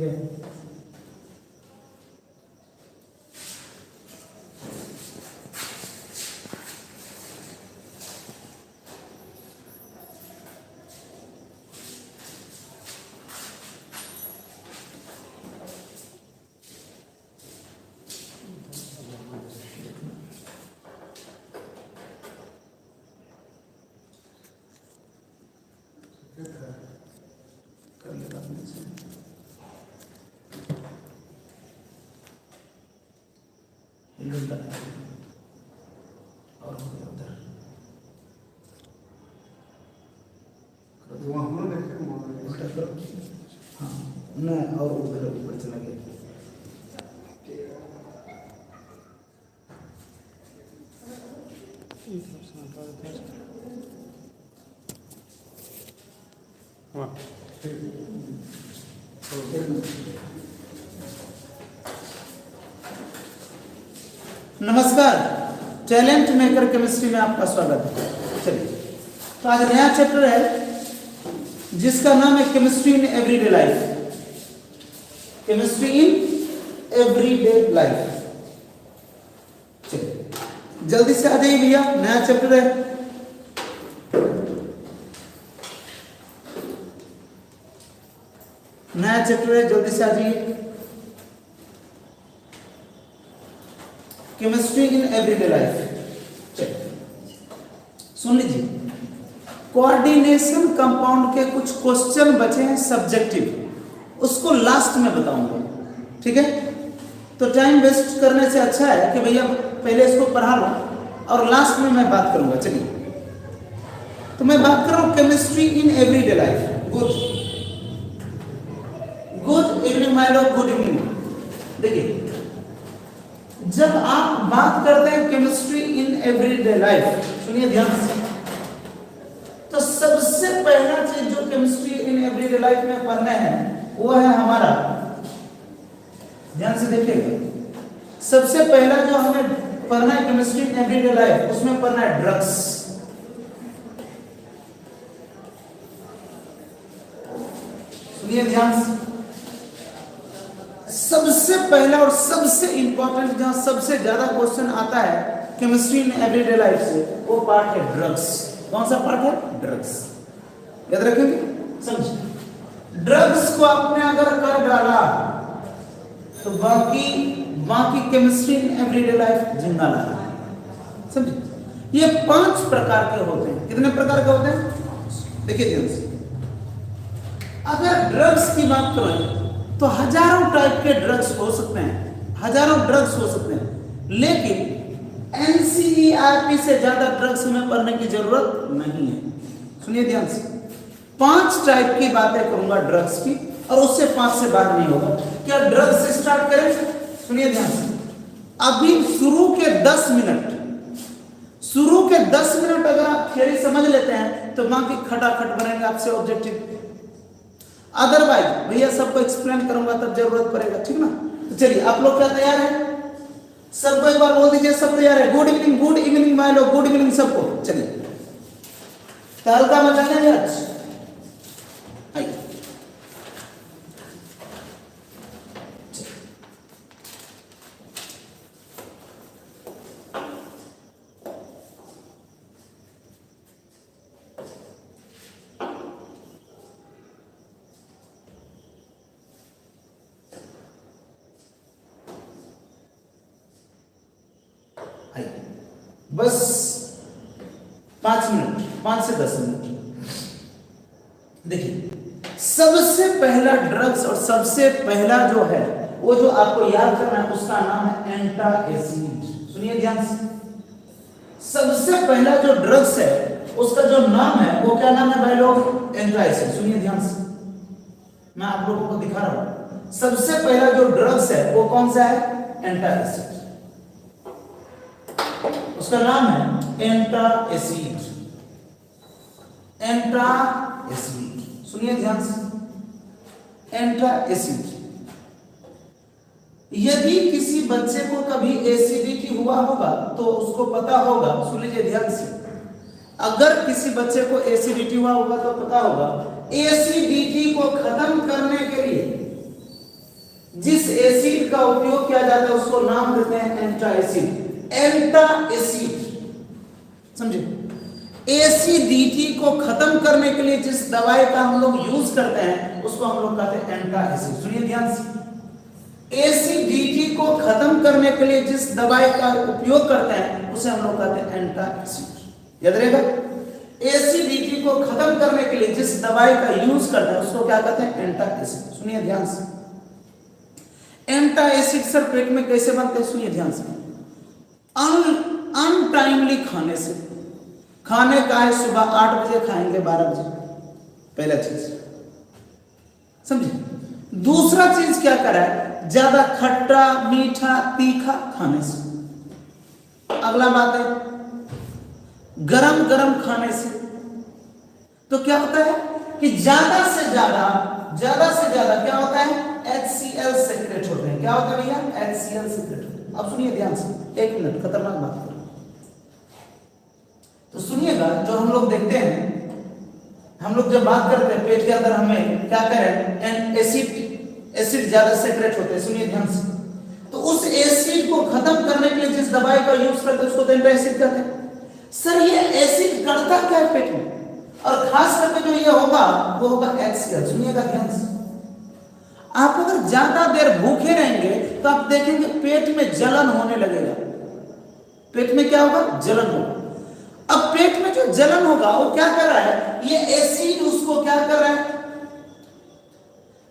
ठीक है। कर लेगा अपने से। और हो गया उधर उल्टा करो। हाँ नहीं, और उधर ऊपर चला गया। नमस्कार, टैलेंट मेकर केमिस्ट्री में आपका स्वागत है। चलिए, तो आज नया चैप्टर है जिसका नाम है chemistry in everyday life. Chemistry in everyday life. चलिए जल्दी से आ जाइए भैया, नया चैप्टर है। नया चैप्टर है, जल्दी से आ जाइए। Chemistry in everyday life. सुन लीजिए, कोऑर्डिनेशन कंपाउंड के कुछ क्वेश्चन बचे हैं सब्जेक्टिव, उसको लास्ट में बताऊंगा, ठीक है। तो टाइम वेस्ट करने से अच्छा है कि भैया पहले इसको पढ़ा लो और लास्ट में मैं बात करूंगा। चलिए, तो मैं बात कर रहा हूं chemistry in everyday life. Good evening my लोग, गुड इवनिंग। देखिए, जब आप बात करते हैं केमिस्ट्री इन एवरीडे लाइफ, सुनिए ध्यान से, तो सबसे पहला चीज जो केमिस्ट्री इन एवरीडे लाइफ में पढ़ना है वो है हमारा, ध्यान से देखिएगा, सबसे पहला जो हमें पढ़ना है केमिस्ट्री इन एवरीडे लाइफ, उसमें पढ़ना है ड्रग्स। सुनिए ध्यान से, सबसे पहला और सबसे इंपॉर्टेंट, जहां सबसे ज्यादा क्वेश्चन आता है केमिस्ट्री इन एवरीडे लाइफ से, वो पार्ट है ड्रग्स। कौन सा पार्ट है? ड्रग्स। याद रखेंगे, समझिए। ड्रग्स को आपने अगर कर डाला तो बाकी केमिस्ट्री इन एवरीडे लाइफ जिंदा लगा, समझिए। ये 5 प्रकार के होते हैं। कितने प्रकार के होते हैं? देखिए ध्यान से, अगर ड्रग्स की बात करें तो हजारों टाइप के ड्रग्स हो सकते हैं, हजारों ड्रग्स हो सकते हैं, लेकिन एनसीईआरटी से ज्यादा ड्रग्स में पढ़ने की जरूरत नहीं है। सुनिए ध्यान से, 5 टाइप की बातें करूंगा ड्रग्स की, और उससे 5 से बात नहीं होगा। क्या ड्रग्स से स्टार्ट करें? सुनिए ध्यान से, अभी शुरू के 10 मिनट अगर आप थियरी समझ लेते हैं तो बाकी खटाखट बनेंगे आपसे ऑब्जेक्टिव। अदरवाइज भैया सबको एक्सप्लेन करूंगा तब जरूरत पड़ेगा, ठीक ना। तो चलिए, आप लोग क्या तैयार हैं? सबको एक बार बोल दीजिए, सब तैयार है? गुड इवनिंग माय लोग, गुड इवनिंग सबको। चलिए, तो हल्का मचा लेंगे आज। आइए, बस 5 मिनट, 5 से 10 मिनट। देखिए, सबसे पहला ड्रग्स और सबसे पहला जो है वो जो आपको याद करना है उसका नाम है एंटासिड। सुनिए ध्यान से, सबसे पहला जो ड्रग्स है उसका जो नाम है वो क्या नाम है भाई लोग? एंटासिड। सुनिए ध्यान से, मैं आप लोगों को दिखा रहा हूं। सबसे पहला जो ड्रग्स है वो कौन सा है? एंटासिड। उसका नाम है एंटासिड। सुनिए ध्यान से, एंटासिड। यदि किसी बच्चे को कभी एसिडिटी हुआ होगा तो उसको पता होगा, सुन लीजिए ध्यान से, अगर किसी बच्चे को एसिडिटी हुआ होगा तो पता होगा एसिडिटी को खत्म करने के लिए जिस एसिड का उपयोग किया जाता है उसको नाम देते हैं एंटाएसिड। एंटाएसिड समझे? एसिडिटी को खत्म करने के लिए जिस दवाई का हम लोग यूज करते हैं उसको हम लोग कहते हैं एंटाएसिड। सुनिए ध्यान से, एसिडिटी को खत्म करने के लिए जिस दवाई का उपयोग करते हैं उसे हम लोग कहते हैं एंटाएसिड। याद रहेगा, एसिडिटी को खत्म करने के लिए जिस दवाई का यूज करते हैं उसको क्या कहते हैं? एंटाएसिड। सुनिए ध्यान से, एंटाएसिड सर पेट में कैसे बनते हैं? सुनिए ध्यान से, अनटाइमली खाने से। खाने का है सुबह 8 बजे खाएंगे 12 बजे, पहला चीज समझे। दूसरा चीज क्या करा है? ज्यादा खट्टा मीठा तीखा खाने से। अगला बात है गरम गरम खाने से। तो क्या होता है कि ज्यादा से ज्यादा क्या होता है? HCl सेक्रेट होते हैं। क्या होता है भैया? HCl secret. अब सुनिए ध्यान से, 1 मिनट, खतरनाक बात कर। तो सुनिएगा, जो हम लोग देखते हैं, हम लोग जब बात करते हैं पेट के अंदर हमें क्या करें? एसिड ज्यादा सेक्रेट होते हैं। सुनिए ध्यान से, तो उस एसिड को खत्म करने के लिए जिस दवाई का यूज करते हैं उसको तो एंटाएसिड कहते हैं। सर ये एसिड करता क्या है पेट में? और खास करके जो ये होगा वो होगा HCl। सुनिएगा ध्यान से, आप अगर ज्यादा देर भूखे रहेंगे तो आप देखेंगे पेट में जलन होने लगेगा। पेट में क्या होगा? जलन होगा। अब पेट में जो जलन होगा वो क्या कर रहा है? ये एसिड उसको क्या कर रहा है?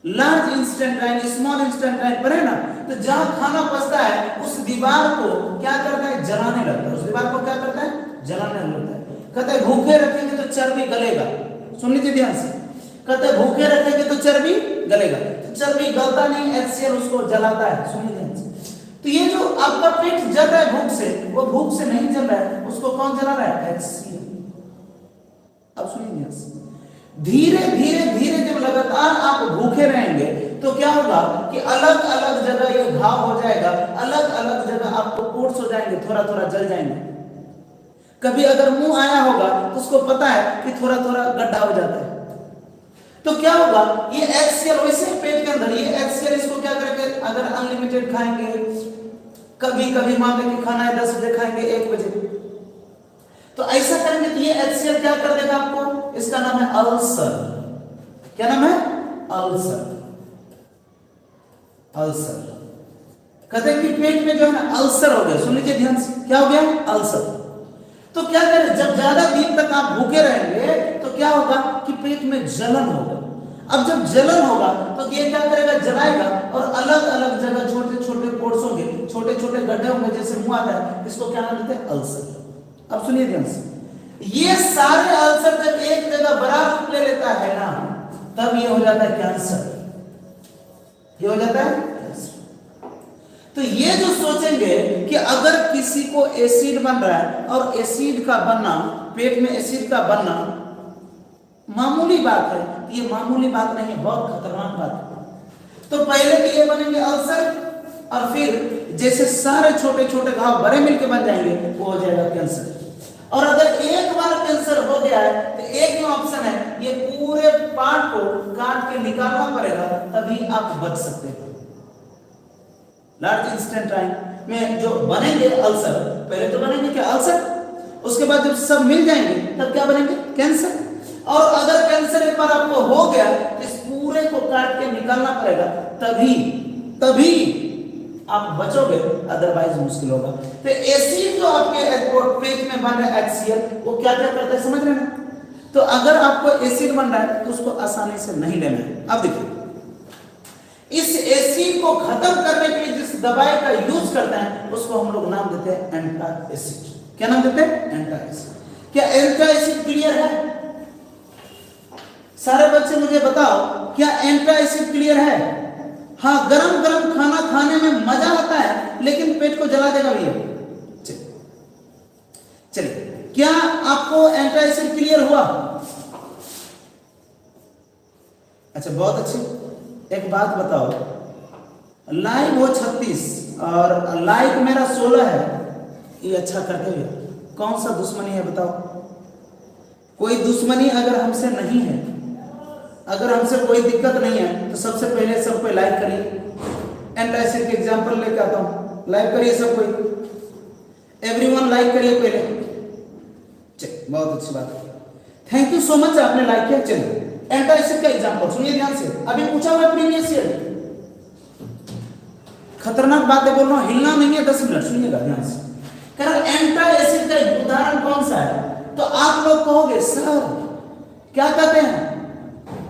लार्ज इंस्टेंटाइन स्मॉल इंस्टेंटाइन पर है ना, तो जहां खाना पचता है उस दीवार को क्या करता है? जलाने लगता है। उस दीवार को क्या करता है? जलाने लगता है। कहते हैं भूखे रखेंगे तो चर्बी गलेगा। सुन लीजिए ध्यान से, कहते हैं भूखे रखेंगे तो चर्बी गलेगा। तो चर्बी गलता नहीं, HCl उसको जलाता है। सुनिए ध्यान से, तो ये जो आपका पेट जल रहा है भूख से, वो भूख से नहीं जल रहा है, उसको कौन जला रहा है? HCl। अब सुनिए ध्यान से, धीरे धीरे धीरे जब लगातार आप भूखे रहेंगे तो क्या होगा कि अलग अलग जगह ये घाव हो जाएगा, अलग अलग जगह आपको पोर्स हो जाएंगे, थोड़ा थोड़ा जल जाएंगे। कभी अगर मुंह आया होगा तो उसको पता है कि थोड़ा थोड़ा गड्ढा हो जाता है। तो क्या होगा? ये HCl वैसे पेट के अंदर ये HCl इसको क्या करेंगे? अगर अनलिमिटेड खाएंगे, कभी कभी मान लें कि खाना है 10 बजे खाएंगे 1 बजे, तो ऐसा करेंगे तो ये HCl क्या कर देगा आपको? इसका नाम है अल्सर। क्या नाम है? अल्सर। अल्सर कहते हैं कि पेट में जो है ना अल्सर हो गया। सुन लीजिए ध्यान से, क्या हो गया? अल्सर। तो क्या करें? जब ज्यादा दिन तक आप भूखे रहेंगे तो क्या होगा कि पेट में जलन होगा। अब जब जलन होगा तो ये क्या करेगा? जलाएगा, और अलग अलग जगह छोटे छोटे पोर्स होंगे, छोटे छोटे गड्ढे होंगे, जैसे मुंह आता है, इसको क्या नाम देते हैं? अल्सर। अब सुनिए ध्यान से, ये सारे अल्सर जब एक जगह बड़ा रूप ले लेता है ना, तब ये हो जाता है कैंसर। ये हो जाता है कैंसर। तो ये जो सोचेंगे कि अगर किसी को एसिड बन रहा है, और एसिड का बनना, पेट में एसिड का बनना मामूली बात है, ये मामूली बात नहीं है, बहुत खतरनाक बात है। तो पहले तो ये बनेंगे अल्सर, और फिर जैसे सारे छोटे छोटे घाव बड़े मिलके बन जाएंगे, वो हो जाएगा कैंसर। और अगर एक बार कैंसर हो गया है तो एक ही ऑप्शन है, ये पूरे पार्ट को काट के निकालना पड़ेगा, तभी आप बच सकते हैं। लार्ज इंस्टेंटाइन में जो बनेंगे अल्सर, पहले तो बनेंगे क्या? अल्सर। उसके बाद जब सब मिल जाएंगे तब क्या बनेंगे? कैंसर। और अगर कैंसर एक बार आपको हो गया तो इस पूरे को काट के निकालना पड़ेगा, तभी आप बचोगे, अदरवाइज मुश्किल होगा। तो एसिड जो आपके पेट में बन रहा है HCl, वो क्या क्या करता है समझ रहे हैं? तो अगर आपको एसिड बन रहा है तो उसको आसानी से नहीं लेना है। अब देखिए, इस एसिड को खत्म करने के लिए जिस दवाई का यूज करते हैं उसको हम लोग नाम देते हैं एंटाएसिड। क्या नाम देते हैं? एंटाएसिड। क्या एंटाएसिड क्लियर है? सारे बच्चे मुझे बताओ, क्या एंटाएसिड क्लियर है? हाँ, गरम गरम खाना खाने में मजा आता है, लेकिन पेट को जला देगा भैया। चलिए, क्या आपको एंटाएसिड क्लियर हुआ? अच्छा, बहुत अच्छी। एक बात बताओ, लाइव हो 36 और लाइक मेरा 16 है, ये अच्छा करते हुए कौन सा दुश्मनी है बताओ? कोई दुश्मनी अगर हमसे नहीं है, अगर हमसे कोई दिक्कत नहीं है, तो सबसे पहले सब पे लाइक करिए। एंटासिड के एग्जांपल लेके आता हूं। लाइक करिए सब कोई, एवरीवन लाइक करिए पहले। चलिए, बहुत अच्छी बात है, थैंक यू सो मच, आपने लाइक किया। चलिए एंटासिड का एग्जांपल सुनिए ध्यान से, अभी पूछा हुआ प्रीवियस ईयर। खतरनाक बातें बोल रहा हूं, हिलना नहीं है, 10 मिनट सुनिएगा ध्यान से। कह रहा एंटासिड का उदाहरण कौन सा है? तो आप लोग कहोगे सर क्या कहते हैं,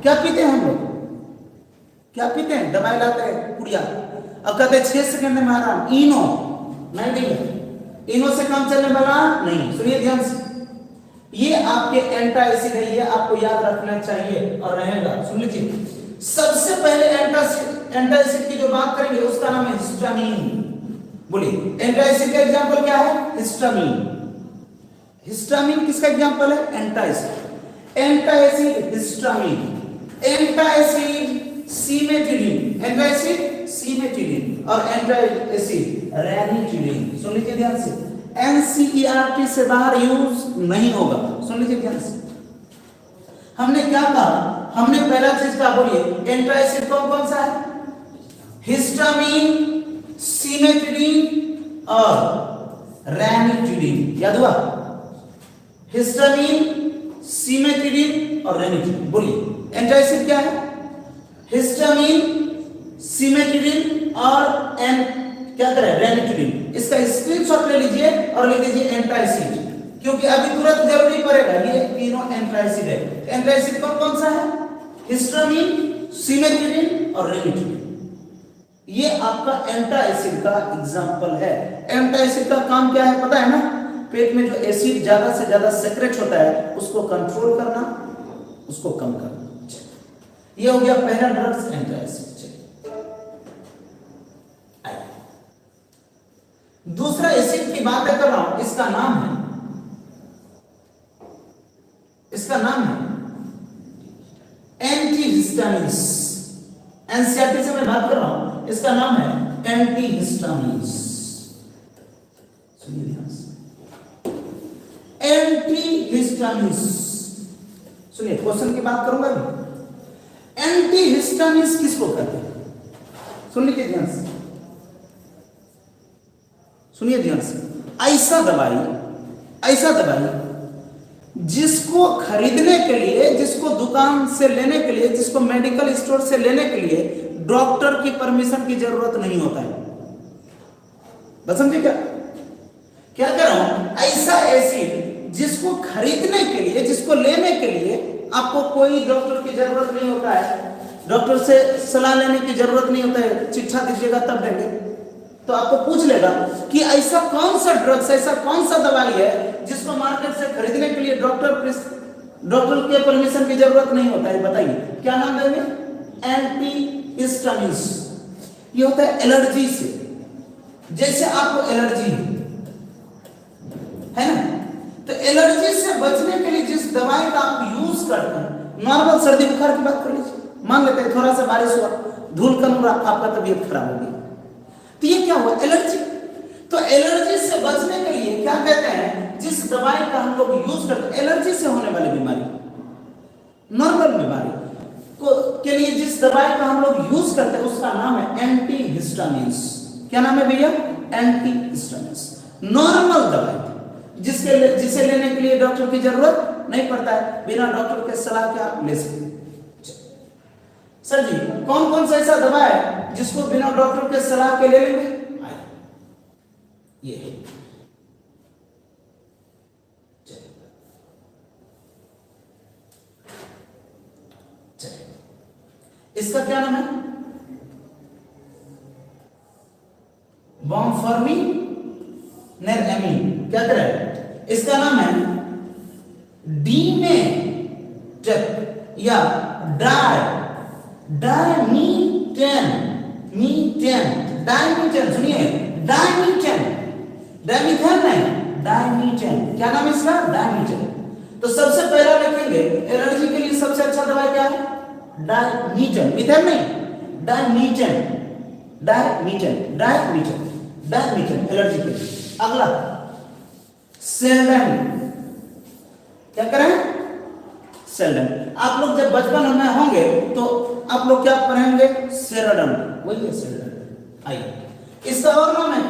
क्या पीते हैं हम लोग, क्या पीते हैं? दवाई लाते हैं पुड़िया, अब कहते हैं 6 सेकंड में आराम, इनो नहीं भैया, इनो से काम चलने वाला नहीं। सुनिए ध्यान से, ये आपके एंटासिड है, ये आपको याद रखना चाहिए और रहेगा। सुन लीजिए, सबसे पहले एंटासिड की जो बात करेंगे उसका नाम है हिस्टामिन। बोलिए एंटासिड का एग्जांपल क्या है? हिस्टामिन। हिस्टामिन किसका एग्जांपल है? Antacid. Antacid histamine, antacid cimetidine, antacid cimetidine और एंटासिड रैनिटिडिन। सुन लीजिए ध्यान से, एनसीईआरटी से बाहर यूज नहीं होगा। सुन लीजिए ध्यान से, हमने क्या कहा? हमने पहला चीज का बोलिए, एंटासिड कौन कौन सा है? हिस्टामिन, सिमेटिडिन और रैनिटिडिन। याद हुआ? हिस्टामिन, सिमेटिडिन और रैनिटिडिन। बोलिए एंटासिड क्या है? हिस्टामिन, सिमेटिडिन और क्या करें? रैनिटिडिन। इसका स्क्रीनशॉट ले लीजिए और लिख दीजिए एंटासिड, क्योंकि अभी तुरंत जरूरी पड़ेगा, ये तीनों एंटासिड है। एंटासिड कौन कौन सा है? हिस्टामिन, सिमेटिडिन और रैनिटिडिन। ये आपका एंटासिड का एग्जांपल है। एंटासिड का काम क्या है पता है ना? पेट में जो एसिड ज्यादा से ज्यादा सेक्रेट होता है उसको कंट्रोल करना, उसको कम करना। ये हो गया पहला ड्रग्स, एंटासिड। दूसरा एसिड की बात कर रहा हूं, इसका नाम है एंटीहिस्टामिन्स। एनसीईआरटी से मैं बात कर रहा हूं, इसका नाम है एंटीहिस्टामिन्स। सुनिए ध्यान से, एंटीहिस्टामिन्स। सुनिए क्वेश्चन की बात करूंगा अभी। एंटीहिस्टामिन्स किसको कहते हैं? सुन लीजिए ध्यान से, सुनिए ध्यान से। ऐसा दवाई जिसको खरीदने के लिए, जिसको दुकान से लेने के लिए, जिसको मेडिकल स्टोर से लेने के लिए डॉक्टर की परमिशन की जरूरत नहीं होता है। बस समझे क्या कह रहा हूं? ऐसा एसिड जिसको खरीदने के लिए, जिसको लेने के लिए आपको कोई डॉक्टर की जरूरत नहीं होता है, डॉक्टर से सलाह लेने की जरूरत नहीं होता है, चिट्ठा दीजिएगा तब देंगे, तो आपको पूछ लेगा कि ऐसा कौन सा ड्रग्स, ऐसा कौन सा दवाई है जिसको मार्केट से खरीदने के लिए डॉक्टर के परमिशन की जरूरत नहीं होता है, बताइए क्या नाम देंगे? एंटीहिस्टामिन्स। ये होता है एलर्जी से, जैसे आपको एलर्जी है ना, तो एलर्जी से बचने के लिए जिस दवाई का आप यूज करते हैं, नॉर्मल सर्दी बुखार की बात कर लीजिए, मान लेते हैं थोड़ा सा बारिश हुआ, धूल कम हुआ, आपका तबीयत खराब हो गई, तो ये क्या हुआ? एलर्जी। तो एलर्जी से बचने के लिए क्या कहते हैं? जिस दवाई का हम लोग यूज करते हैं एलर्जी से होने वाली बीमारी, नॉर्मल बीमारी को के लिए जिस दवाई का हम लोग यूज करते हैं उसका नाम है एंटीहिस्टामिन्स। क्या नाम है भैया? एंटीहिस्टामिन्स। नॉर्मल दवाई जिसे लेने के लिए डॉक्टर की जरूरत नहीं पड़ता है, बिना डॉक्टर के सलाह के आप ले सकते हैं। सर जी कौन कौन सा ऐसा दवा है जिसको बिना डॉक्टर के सलाह के ले लेंगे? ये इसका क्या नाम है? बॉम्फॉर्मिन नेरएमिन। क्या कह रहा है? इसका नाम है डीमेटेप या डायमीथेन। सुनिए डायमीथेन नहीं, डायमीथेन। क्या नाम है इसका? डायमीथेन। तो सबसे पहला लिखेंगे एलर्जी के लिए सबसे अच्छा दवाई क्या है? डायमीथेन। मिथेन नहीं, डायमीथेन एलर्जी के लिए। अगला सेल्डन। क्या करें? सेल्डन। आप लोग जब बचपन में होंगे तो आप लोग क्या पढ़ेंगे? सेराडन। वही है सेल्डन। आइए, इसका और नाम है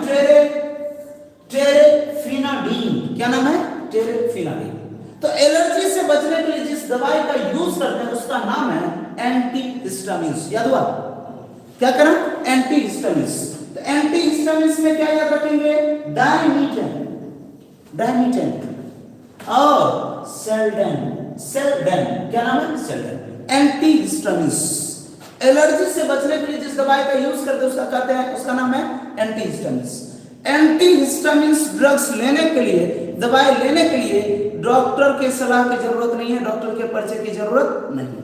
टेरेफिनाडीन। क्या नाम है? टेरेफिनाडीन। तो एलर्जी से बचने के लिए जिस दवाई का यूज करते हैं उसका नाम है एंटीहिस्टामिन्स। याद हुआ? क्या करें? एंटीहिस्टामिन्स। तो एंटीहिस्टामिन्स में क्या याद रखेंगे? डायमीथेन और सेल्डेन। क्या नाम है? सेल्डेन। एंटीहिस्टामिन्स। एलर्जी से बचने के लिए जिस दवाई का यूज करते हैं उसका कहते हैं, उसका नाम है एंटीहिस्टामिन्स। एंटीहिस्टामिन्स ड्रग्स लेने के लिए, दवाई लेने के लिए डॉक्टर के सलाह की जरूरत नहीं है, डॉक्टर के पर्चे की जरूरत नहीं है।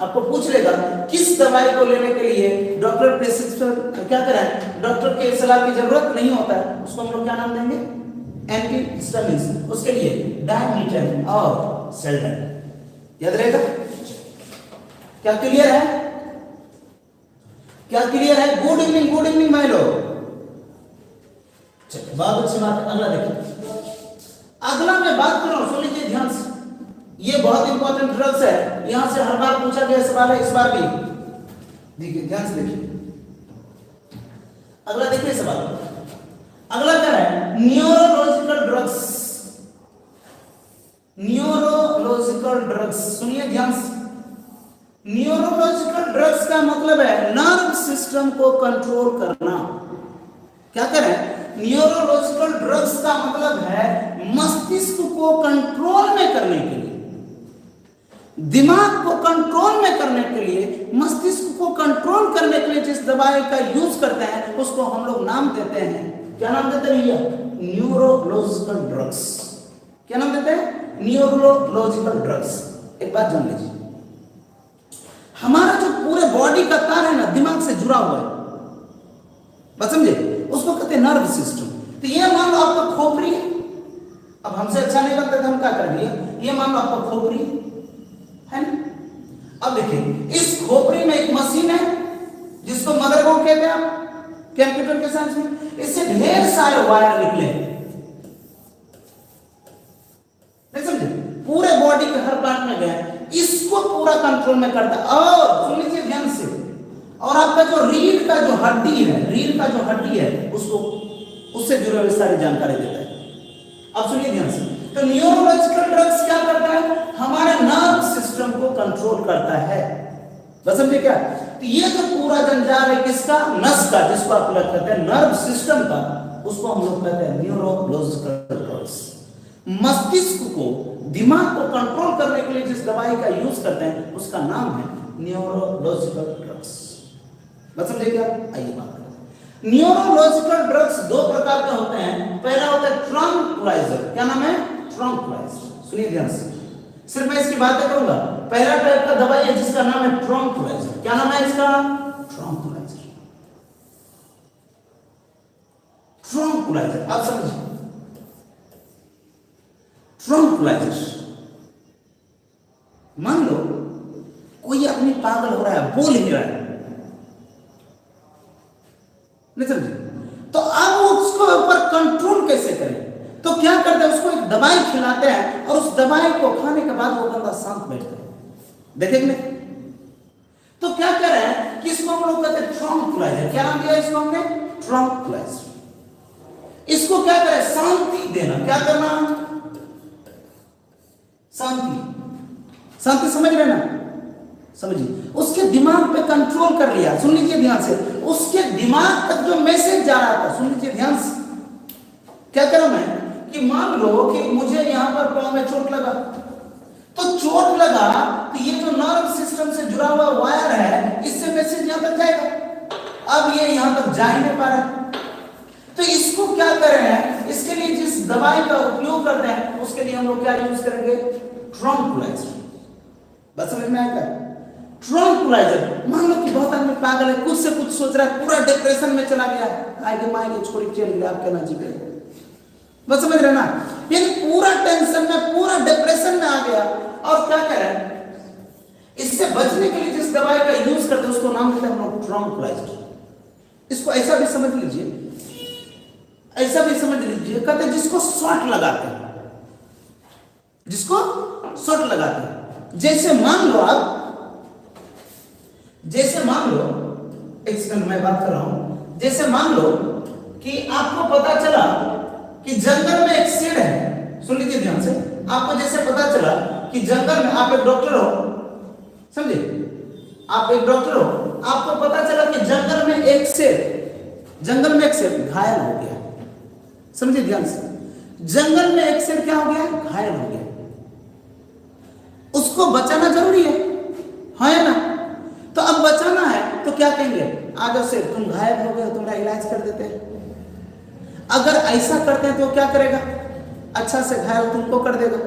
आपको पूछ लेगा किस दवाई को लेने के लिए डॉक्टर प्रिस्क्रिप्शन क्या करें, डॉक्टर के सलाह की जरूरत नहीं होता है, उसको हम लोग क्या नाम देंगे? एंटीहिस्टामिन्स। उसके लिए डायमीथेन और सेल्डेन। याद रहेगा? क्या क्लियर है? क्या क्लियर है? गुड इवनिंग माय लोग। चलिए, बहुत अच्छी बात है। अगला देखिए, अगला मैं बात कर रहा हूं, सुन लीजिए ध्यान से। ये बहुत इंपॉर्टेंट ड्रग्स है, यहां से हर बार पूछा गया सवाल है, इस बार भी देखिए, ध्यान से देखिए। अगला देखिए सवाल। अगला क्या है? Neurological drugs. सुनिए ध्यान से। न्यूरोलॉजिकल ड्रग्स का मतलब है नर्व सिस्टम को कंट्रोल करना। क्या करें? न्यूरोलॉजिकल ड्रग्स का मतलब है मस्तिष्क को कंट्रोल में करने के लिए, दिमाग को कंट्रोल में करने के लिए, मस्तिष्क को कंट्रोल करने के लिए जिस दवाई का यूज करते हैं उसको हम लोग नाम देते हैं, क्या नाम देते हैं भैया? Neurological drugs. क्या नाम देते हैं? Neurological drugs. एक बात जान लीजिए, हमारा जो पूरे बॉडी का तार है ना, दिमाग से जुड़ा हुआ है, बात समझे? उसको कहते हैं नर्व सिस्टम। तो ये मान लो आपका खोपड़ी है, अब हमसे अच्छा नहीं बनता तो हम क्या करेंगे? ये मान लो आपका खोपड़ी है ना। अब देखिए, इस खोपड़ी में एक मशीन है जिसको मदरबोर्ड कहते हैं आप कंप्यूटर के साइंस में। इससे ढेर सारे वायर निकले, नहीं समझे? पूरे बॉडी के हर पार्ट में गए, इसको पूरा कंट्रोल में करता है। और सुन लीजिए ध्यान से, और आपका जो रीढ़ का जो हड्डी है उसको, उससे जुड़े हुए सारी जानकारी देता है। अब सुनिए ध्यान से। तो न्यूरोलॉजिकल ड्रग्स क्या करता है? हमारे नर्व सिस्टम को कंट्रोल करता है, बस समझे क्या? तो ये जो पूरा जंजाल है किसका? नस का, जिसको आप लोग कहते हैं नर्व सिस्टम का, उसको हम लोग कहते हैं न्यूरोलॉजिकल ड्रग्स। मस्तिष्क को, दिमाग को कंट्रोल करने के लिए जिस दवाई का यूज करते हैं उसका नाम है न्यूरोलॉजिकल ड्रग्स। बस समझे क्या? आइए बात करें। न्यूरोलॉजिकल ड्रग्स दो प्रकार के होते हैं। पहला होता है ट्रंक्विलाइजर। क्या नाम है? ट्रंक्विलाइजर। सुनिए ध्यान से, सिर्फ मैं इसकी बातें करूंगा। पहला टाइप का दवाई है जिसका नाम है ट्रंक्विलाइजर। क्या नाम है इसका? ट्रंक्विलाइजर। आप समझिए, ट्रंक्विलाइजर। मान लो कोई आदमी पागल हो रहा है, बोल ही रहा है, नहीं समझे? तो अब उसको ऊपर कंट्रोल कैसे करें? तो क्या करते हैं? उसको एक दवाई खिलाते हैं और उस दवाई को खाने के बाद वो बंदा शांत बैठता है, देखेंगे? तो क्या कर रहे हैं कि इसको हम लोग कहते हैं ट्रंक्विलाइजर। क्या नाम दिया इसको हमने? ट्रंक्विलाइजर। इसको क्या करें? शांति देना। क्या करना? शांति समझ रहे ना? समझिए, उसके दिमाग पे कंट्रोल कर लिया। सुन लीजिए ध्यान से, उसके दिमाग तक जो मैसेज जा रहा था, सुन लीजिए ध्यान से। क्या करूं मैं कि मान लो कि मुझे यहां पर पांव में चोट लगा, तो चोट लगा तो ये जो नर्व सिस्टम से जुड़ा हुआ वायर है, इससे मैसेज यहां तक जाएगा। अब ये यहां तक जा ही नहीं पा रहा, तो इसको क्या कर रहे हैं? इसके लिए जिस दवाई का उपयोग करते हैं उसके लिए हम लोग क्या यूज करेंगे? ट्रंक्विलाइजर। बस समझ में आएगा? ट्रंक्विलाइजर। मान लो कि बहुत आदमी पागल है, कुछ से कुछ सोच रहा है, पूरा डिप्रेशन में चला गया, आगे माएंगे छोड़ी चल गया, आप कहना जी गए, बस समझ रहे ना? ये पूरा टेंशन में, पूरा डिप्रेशन में आ गया, और क्या करें? इससे बचने के लिए जिस दवाई का यूज करते हैं उसको नाम देते हैं हम लोग ट्रंक्विलाइजर। इसको ऐसा भी समझ लीजिए, कहते हैं जिसको शॉट लगाते हैं, जैसे मान लो एक सेकंड मैं बात कर रहा हूं, जैसे मान लो कि आपको पता चला कि जंगल में एक शेर है, सुन लीजिए ध्यान से। आपको जैसे पता चला कि जंगल में, आप एक डॉक्टर हो, समझे, आप एक डॉक्टर हो, आपको पता चला कि जंगल में एक शेर घायल हो गया, समझे ध्यान से। जंगल में एक शेर क्या हो गया? घायल हो गया। उसको बचाना जरूरी है ना? तो अब बचाना है तो क्या कहेंगे? आ जाओ शेर, तुम घायल हो गए, तुम्हारा इलाज कर देते हैं। अगर ऐसा करते हैं तो क्या करेगा? अच्छा से घायल तुमको कर देगा।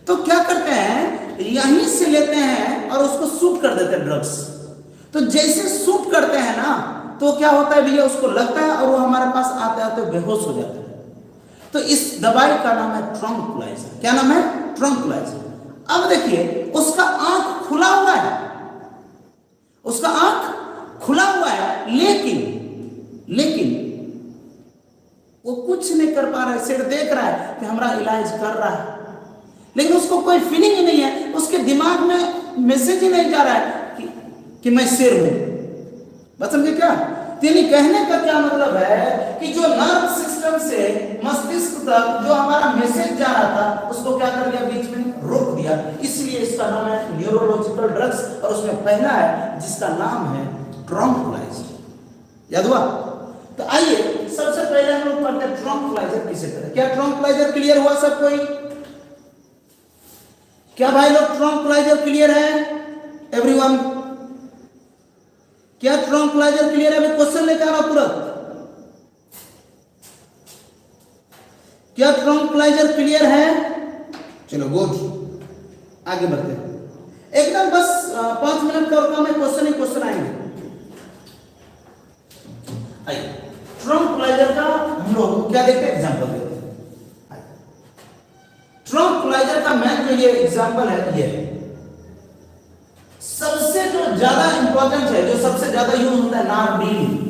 तो क्या करते हैं, यहीं से लेते हैं और उसको शूट कर देते हैं ड्रग्स। तो जैसे शूट करते हैं ना, तो क्या होता है भैया, उसको लगता है और वो हमारे पास आते आते बेहोश हो जाता है। तो इस दवाई का नाम है ट्रंक्विलाइजर। क्या नाम है? ट्रंक्विलाइजर। अब देखिए, उसका आंख खुला हुआ है, उसका आंख खुला हुआ है, लेकिन वो कुछ नहीं कर पा रहा है। शेर देख रहा है कि हमारा इलाज कर रहा है, लेकिन उसको कोई फीलिंग ही नहीं है, उसके दिमाग में मैसेज ही नहीं जा रहा है कि मैं शेर हूं। बस समझे क्या? यानी कहने का क्या मतलब है कि जो नर्व सिस्टम से मस्तिष्क तक जो हमारा मैसेज जा रहा था, उसको क्या कर दिया? बीच में रोक दिया। इसलिए इसका नाम है न्यूरोलॉजिकल ड्रग्स, और उसमें पहला है जिसका नाम है ट्रंक्विलाइजर। याद हुआ? तो आइए सबसे पहले हम लोग पढ़ते हैं ट्रंक्विलाइजर किसे कहते हैं। क्या ट्रंक्विलाइजर क्लियर हुआ सब कोई? क्या भाई लोग ट्रंक्विलाइजर क्लियर है? एवरीवन, क्या ट्रंक्विलाइजर क्लियर है? मैं क्वेश्चन लेकर आ रहा हूं तुरंत। क्या ट्रंक्विलाइजर क्लियर है? चलो गुड, आगे बढ़ते हैं। एकदम बस 5 मिनट का और काम है, क्वेश्चन ही क्वेश्चन आएंगे। आइए ट्रंक्विलाइजर का हम लोग क्या देखते हैं? एग्जांपल देखते हैं। ट्रंक्विलाइजर का मेन जो ये एग्जांपल है, ये सबसे जो ज्यादा इंपॉर्टेंट है, जो सबसे ज्यादा यूज होता है, नार्डिन।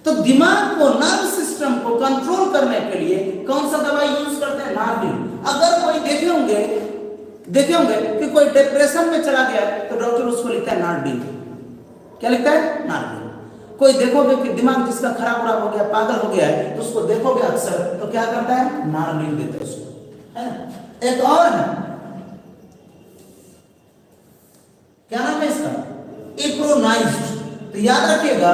तो दिमाग को, नर्व सिस्टम को कंट्रोल करने के लिए कौन सा दवाई यूज करते हैं? नार्डिन। अगर कोई देखे होंगे कि कोई डिप्रेशन में चला गया तो डॉक्टर उसको लिखता है नार्डिन। क्या लिखता है? नार्डिन। कोई देखोगे कि दिमाग जिसका खराब हो गया, पागल हो गया है, तो उसको देखोगे अक्सर, तो क्या करता है? नार्डिन देता है उसको, है ना? एक और है, क्या नाम है इसका? इप्रोनाइज्ड। तो याद रखिएगा,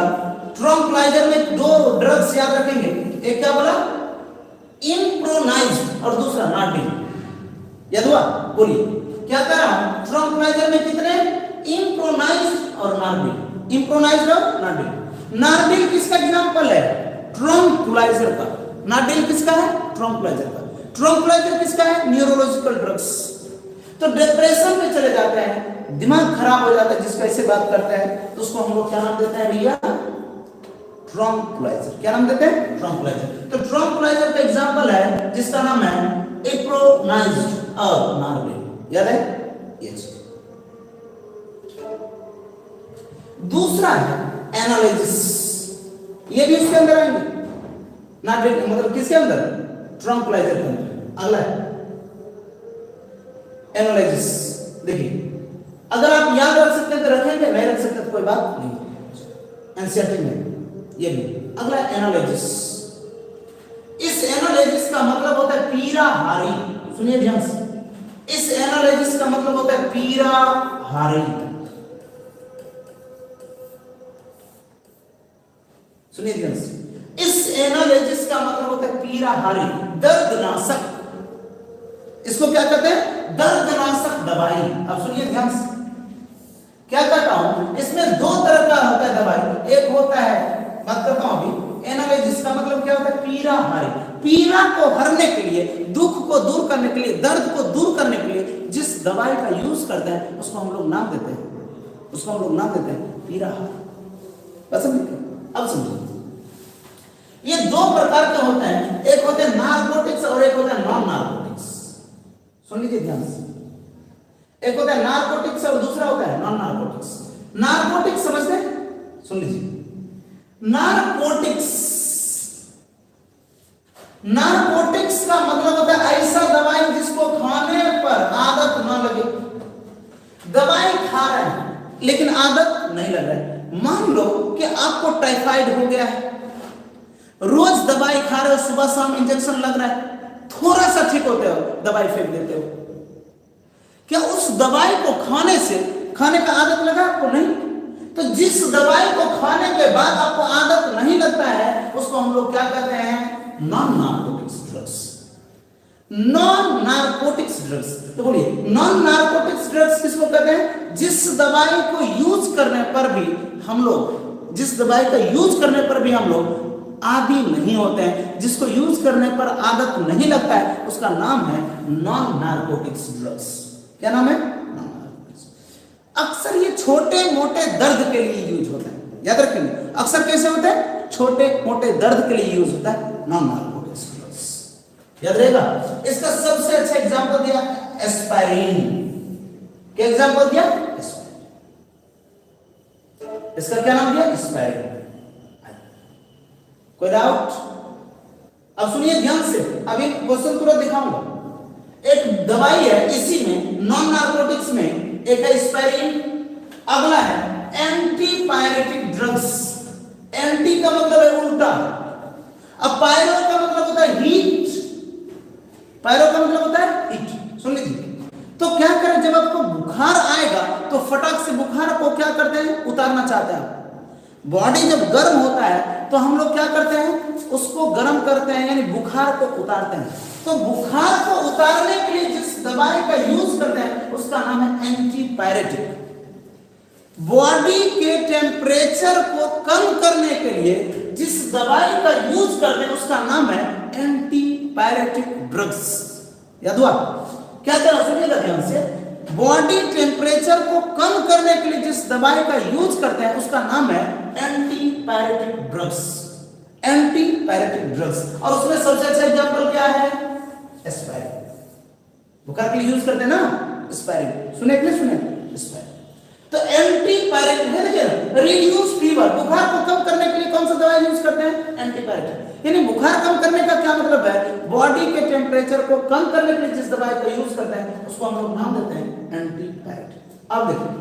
ट्रंक्विलाइजर में 2 ड्रग्स याद रखेंगे। एक क्या बोला? इप्रोनाइज्ड, और दूसरा नार्डिन। याद हुआ? बोलिए, क्या कर रहा हूं? ट्रंक्विलाइजर में कितने? इप्रोनाइज्ड और नार्डिन। इप्रोनाइज्ड और नार्डिन। नार्डिन किसका एग्जांपल है? ट्रंक्विलाइजर का। नार्डिन किसका है? ट्रंक्विलाइजर का। ट्रंक्विलाइजर किसका है? Neurological drugs. तो डिप्रेशन में चले जाते हैं, दिमाग खराब हो जाता है, जिसका ऐसे बात करते हैं, तो उसको हम लोग क्या नाम देते हैं भैया? ट्रंक्विलाइजर। क्या नाम देते हैं? ट्रंक्विलाइजर। तो ट्रंक्विलाइजर का एग्जांपल है जिसका नाम है इप्रोनाइज्ड और नार्डिन। याद है? यस। दूसरा है एनालिसिस। ये भी उसके अंदर आएंगे, नार्डिन मतलब किसके अंदर? ट्रंक्विलाइजर के अंदर। अगला है एनालिसिस। देखिए, अगर आप याद रख सकते हैं तो रखेंगे, नहीं रख सकते तो कोई बात नहीं। एनसीईआरटी में ये भी। अगला एनालिसिस। इस एनालिसिस का मतलब होता है पीरा हारी। सुनिए ध्यान से, इस एनालिसिस का मतलब होता है पीरा हारी। सुनिए ध्यान से, इस एनालिसिस का मतलब होता है पीरा हारी, दर्दनाशक। इसको क्या कहते हैं? दर्दनाशक दवाई। अब सुनिए ध्यान से, क्या कहता हूं, इसमें 2 तरह का होता है दवाई। एक होता है, बात करता हूं अभी, एनालिसिस का मतलब क्या होता है? पीरा हारी। पीड़ा को हरने के लिए, दुख को दूर करने के लिए, दर्द को दूर करने के लिए जिस दवाई का यूज करते हैं, उसको हम लोग नाम देते हैं, पीरा हारी। बस अब समझिए, ये 2 प्रकार के होते हैं। एक होते हैं नार्कोटिक्स और एक होता है नॉन नार्कोटिक्स। सुन लीजिए ध्यान से, एक होता है नार्कोटिक्स और दूसरा होता है नॉन नार्कोटिक्स। नार्कोटिक्स समझते हैं? सुन लीजिए, नार्कोटिक्स का मतलब होता है ऐसा दवाई जिसको खाने पर आदत ना लगे। दवाई खा रहे हैं लेकिन आदत नहीं लग रहा है। मान लो कि आपको टाइफाइड हो गया है, रोज दवाई खा रहे हो, सुबह शाम इंजेक्शन लग रहा है, थोड़ा सा ठीक होते हो दवाई फेंक देते हो। क्या उस दवाई को खाने का आदत लगा आपको? नहीं। तो जिस दवाई को खाने के बाद आपको आदत नहीं लगता है उसको हम लोग क्या कहते हैं? Non narcotics drugs. Non narcotics drugs, तो बोलिए नॉन नार्कोटिक्स ड्रग्स किसको कहते हैं? जिस दवाई को यूज करने पर भी हम लोग, जिस दवाई का यूज करने पर भी हम लोग आदी नहीं होते हैं, जिसको यूज करने पर आदत नहीं लगता है, उसका नाम है नॉन नार्कोटिक्स ड्रग्स। क्या नाम है? Non narcotics. अक्सर ये छोटे मोटे दर्द के लिए यूज होता है, याद रखेंगे। अक्सर कैसे होता है? छोटे मोटे दर्द के लिए यूज होता है नॉन नार्कोटिक्स ड्रग्स, याद रहेगा। इसका सबसे अच्छा एग्जांपल दिया एस्पाइरिन। क्या एग्जांपल दिया? इसका क्या नाम दिया? एस्पाइरिन। कोई डाउट? अब सुनिए ध्यान से, अभी क्वेश्चन तुरंत दिखाऊंगा। एक दवाई है इसी में, नॉन नार्कोटिक्स में, एक है एस्पाइरिन, अगला है एंटीपायरेटिक ड्रग्स। एंटी का मतलब है उल्टा, अब पायरो का मतलब होता है हीट, पायरो का मतलब होता है हीट। सुन लीजिए, तो क्या करें, जब आपको बुखार आएगा तो फटाक से बुखार को क्या करते हैं? उतारना चाहते हैं। बॉडी जब गर्म होता है तो हम लोग क्या करते हैं? उसको गर्म करते हैं, यानी बुखार को उतारते हैं। तो बुखार को उतारने के लिए जिस दवाई का यूज करते हैं उसका नाम है एंटीपायरेटिक। बॉडी के टेम्परेचर को कम करने के लिए जिस दवाई का यूज करते हैं उसका नाम है एंटीपायरेटिक ड्रग्स। याद हुआ? क्या करना, सुनिएगा ध्यान से। बॉडी टेम्परेचर को कम करने के लिए जिस दवाई का यूज करते हैं उसका नाम है एंटीपायरेटिक ड्रग्स। Antipyretic drugs. और उसमें सबसे अच्छा एग्जांपल क्या है? एस्पाइरिन। बुखार के लिए यूज करते हैं ना एस्पाइरिन, सुने कि नहीं सुने? एस्पाइरिन। तो एंटीपायरेटिक है, देखिए रिड्यूस फीवर, बुखार को कम करने के लिए कौन सा दवाई यूज करते हैं? एंटीपायरेटिक। यानी बुखार कम करने का क्या मतलब है? बॉडी के टेम्परेचर को कम करने के लिए जिस दवाई का यूज करते हैं उसको हम लोग नाम देते हैं एंटीपायरेटिक। अब देखिए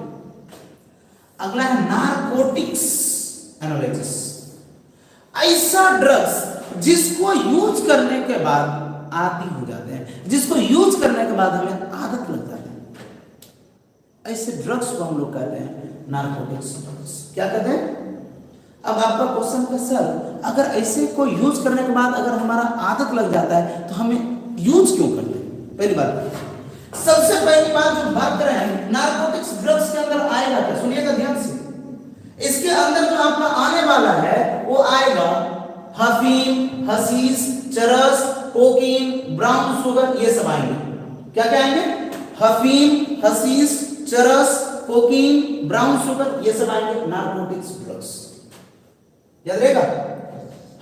अगला है नार्कोटिक्स एनालिसिस। ऐसा ड्रग्स जिसको यूज करने के बाद आदी हो जाते हैं, जिसको यूज करने के बाद हमें आदत लग जाती है, ऐसे ड्रग्स को हम लोग कहते हैं नार्कोटिक्स ड्रग्स। क्या कहते हैं? अब आपका क्वेश्चन का सर, अगर ऐसे को यूज करने के बाद अगर हमारा आदत लग जाता है तो हमें यूज क्यों करते हैं? पहली बात, सबसे पहली बात जो बात कर रहे हैं नार्कोटिक्स ड्रग्स के अंदर आएगा क्या? सुनिएगा ध्यान से। इसके अंदर जो आपका आने वाला है वो आएगा अफीम, हशीश, चरस, कोकीन, ब्राउन शुगर, ये सब आएंगे। क्या क्या आएंगे? अफीम, हशीश, चरस, कोकीन, ब्राउन शुगर, ये सब आएंगे नार्कोटिक्स ड्रग्स। याद रहेगा?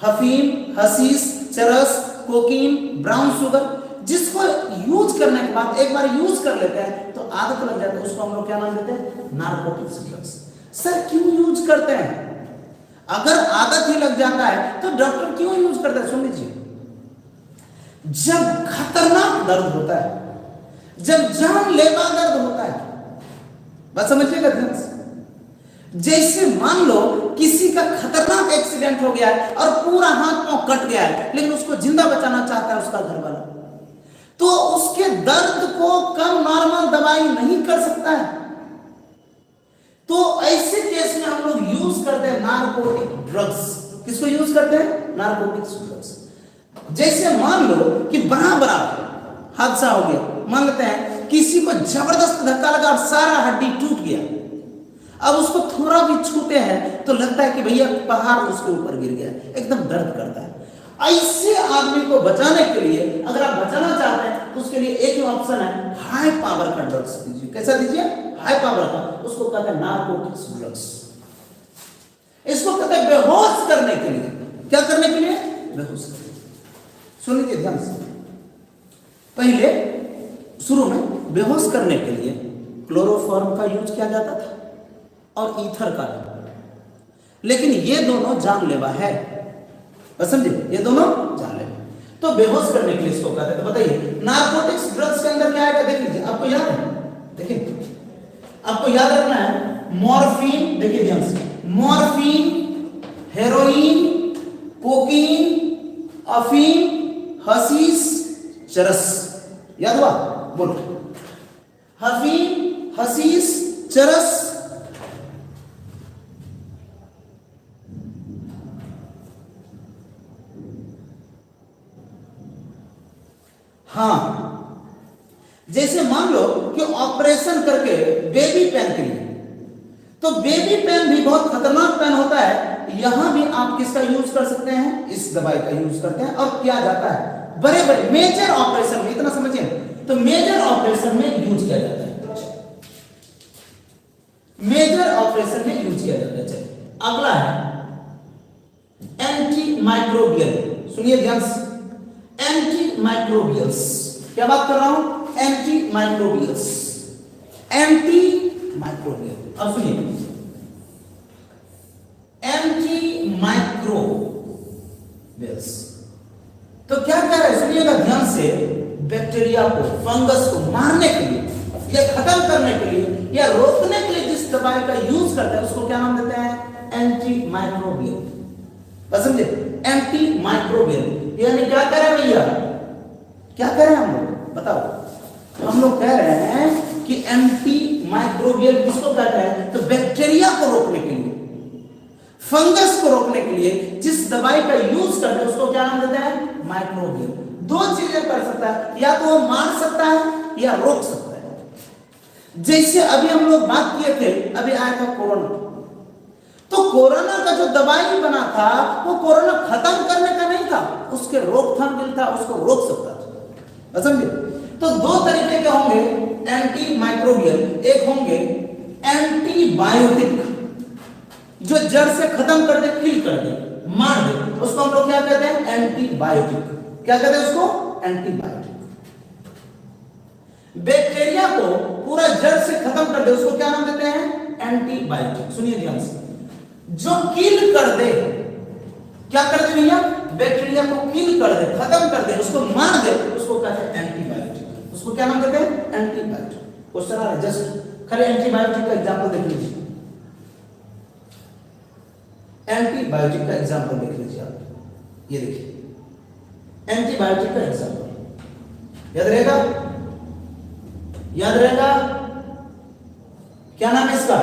अफीम, हशीश, चरस, कोकीन, ब्राउन शुगर, जिसको यूज करने के बाद एक बार यूज कर लेते हैं तो आदत लग जाती है, उसको हम लोग क्या नाम देते हैं? Narcotics drugs. सर क्यों यूज करते हैं? अगर आदत ही लग जाता है तो डॉक्टर क्यों यूज करता है? सुन लीजिए, जब खतरनाक दर्द होता है, जब जानलेवा दर्द होता है, बात समझिएगा ध्यान से। जैसे मान लो किसी का खतरनाक एक्सीडेंट हो गया है और पूरा हाथ पांव कट गया है, लेकिन उसको जिंदा बचाना चाहता है उसका घर वाला, तो उसके दर्द को कम नॉर्मल दवाई नहीं कर सकता है। तो ऐसे केस में हम लोग यूज करते हैं नार्कोटिक ड्रग्स। किसको यूज करते हैं? Narcotics drugs. जैसे मान लो कि बड़ा हादसा हो गया, मान लेते हैं किसी को जबरदस्त धक्का लगा और सारा हड्डी टूट गया, अब उसको थोड़ा भी छूते हैं तो लगता है कि भैया पहाड़ उसके ऊपर गिर गया, एकदम दर्द करता है। ऐसे आदमी को बचाने के लिए अगर आप बचाना चाहते हैं तो उसके लिए एक ही ऑप्शन है, हाई पावर का ड्रग्स दीजिए। कैसा दीजिए? हाई पावर का। उसको कहते हैं नार्कोटिक्स ड्रग्स। इसको कहते हैं बेहोश करने के लिए। क्या करने के लिए? बेहोश करने। सुन लीजिए ध्यान से। पहले शुरू में बेहोश करने के लिए क्लोरोफॉर्म का यूज किया जाता था और ईथर का, लेकिन ये दोनों जानलेवा है, बस समझे, ये दोनों जानलेवा। तो बेहोश करने के लिए इसको कहते हैं। तो बताइए नार्कोटिक्स ड्रग्स के अंदर क्या आएगा? देख लीजिए, आपको याद है, देखिए आपको याद रखना है, मॉर्फिन, देखिए ध्यान से, मॉर्फिन, हेरोइन, कोकीन, अफीम, हशीश, चरस। याद हुआ? बोलो। अफीम, हशीश, चरस। हाँ, जैसे मान लो कि ऑपरेशन करके बेबी पेन के लिए, तो बेबी पेन भी बहुत खतरनाक पेन होता है। यहां भी आप किसका यूज कर सकते हैं? इस दवाई का यूज करते हैं। और किया जाता है बड़े बड़े मेजर ऑपरेशन में, इतना समझिए, तो मेजर ऑपरेशन में यूज किया जाता है, मेजर ऑपरेशन में यूज किया जाता है। चलिए अगला है एंटी माइक्रोबियल। सुनिए ध्यान से, एंटी माइक्रोबियल्स। क्या बात कर रहा हूं? Anti microbials, anti microbial. अब सुनिए, एंटी माइक्रोबियल्स तो क्या कह रहे हैं? सुनिएगा ध्यान से। बैक्टीरिया को, फंगस को मारने के लिए या खत्म करने के लिए या रोकने के लिए जिस दवाई का यूज करते हैं उसको क्या नाम देते हैं? Anti microbial. समझे? एंटी माइक्रोबियल यानी क्या कह रहे हैं भैया? क्या कह रहे हैं हम लोग? बताओ। हम लोग कह रहे हैं कि एंटी माइक्रोबियल किसको कहते हैं? तो बैक्टीरिया को रोकने के लिए, फंगस को रोकने के लिए जिस दवाई का यूज करते हैं उसको क्या नाम देते हैं? माइक्रोबियल। दो चीजें कर सकता है, या तो वो मार सकता है या रोक सकता है। जैसे अभी हम लोग बात किए थे, अभी आया था कोरोना, तो कोरोना का जो दवाई बना था वो कोरोना खत्म करने का नहीं था, उसके रोकथाम के लिए था, उसको रोक सकता था। समझे? तो दो तरीके के होंगे एंटी माइक्रोबियल। एक होंगे एंटीबायोटिक, जो जड़ से खत्म कर दे, किल कर दे, मार दे, उसको हम लोग क्या कहते हैं? एंटीबायोटिक। क्या कहते हैं उसको? एंटीबायोटिक। बैक्टीरिया को पूरा जड़ से खत्म कर दे, उसको क्या नाम देते हैं? एंटीबायोटिक। सुनिए ध्यान से, जो किल कर दे, क्या कर दे भैया? बैक्टीरिया को किल कर दे, खत्म कर दे, उसको मार दे, उसको कहते हैं एंटीबायोटिक। उसको क्या नाम देते हैं? एंटीबायोटिक। क्वेश्चन आ रहा है, जस्ट खाली एंटीबायोटिक का एग्जांपल देख लीजिए। एंटीबायोटिक का एग्जांपल देख लीजिए आप, ये देखिए एंटीबायोटिक का एग्जांपल। याद रहेगा? याद रहेगा? क्या नाम है इसका?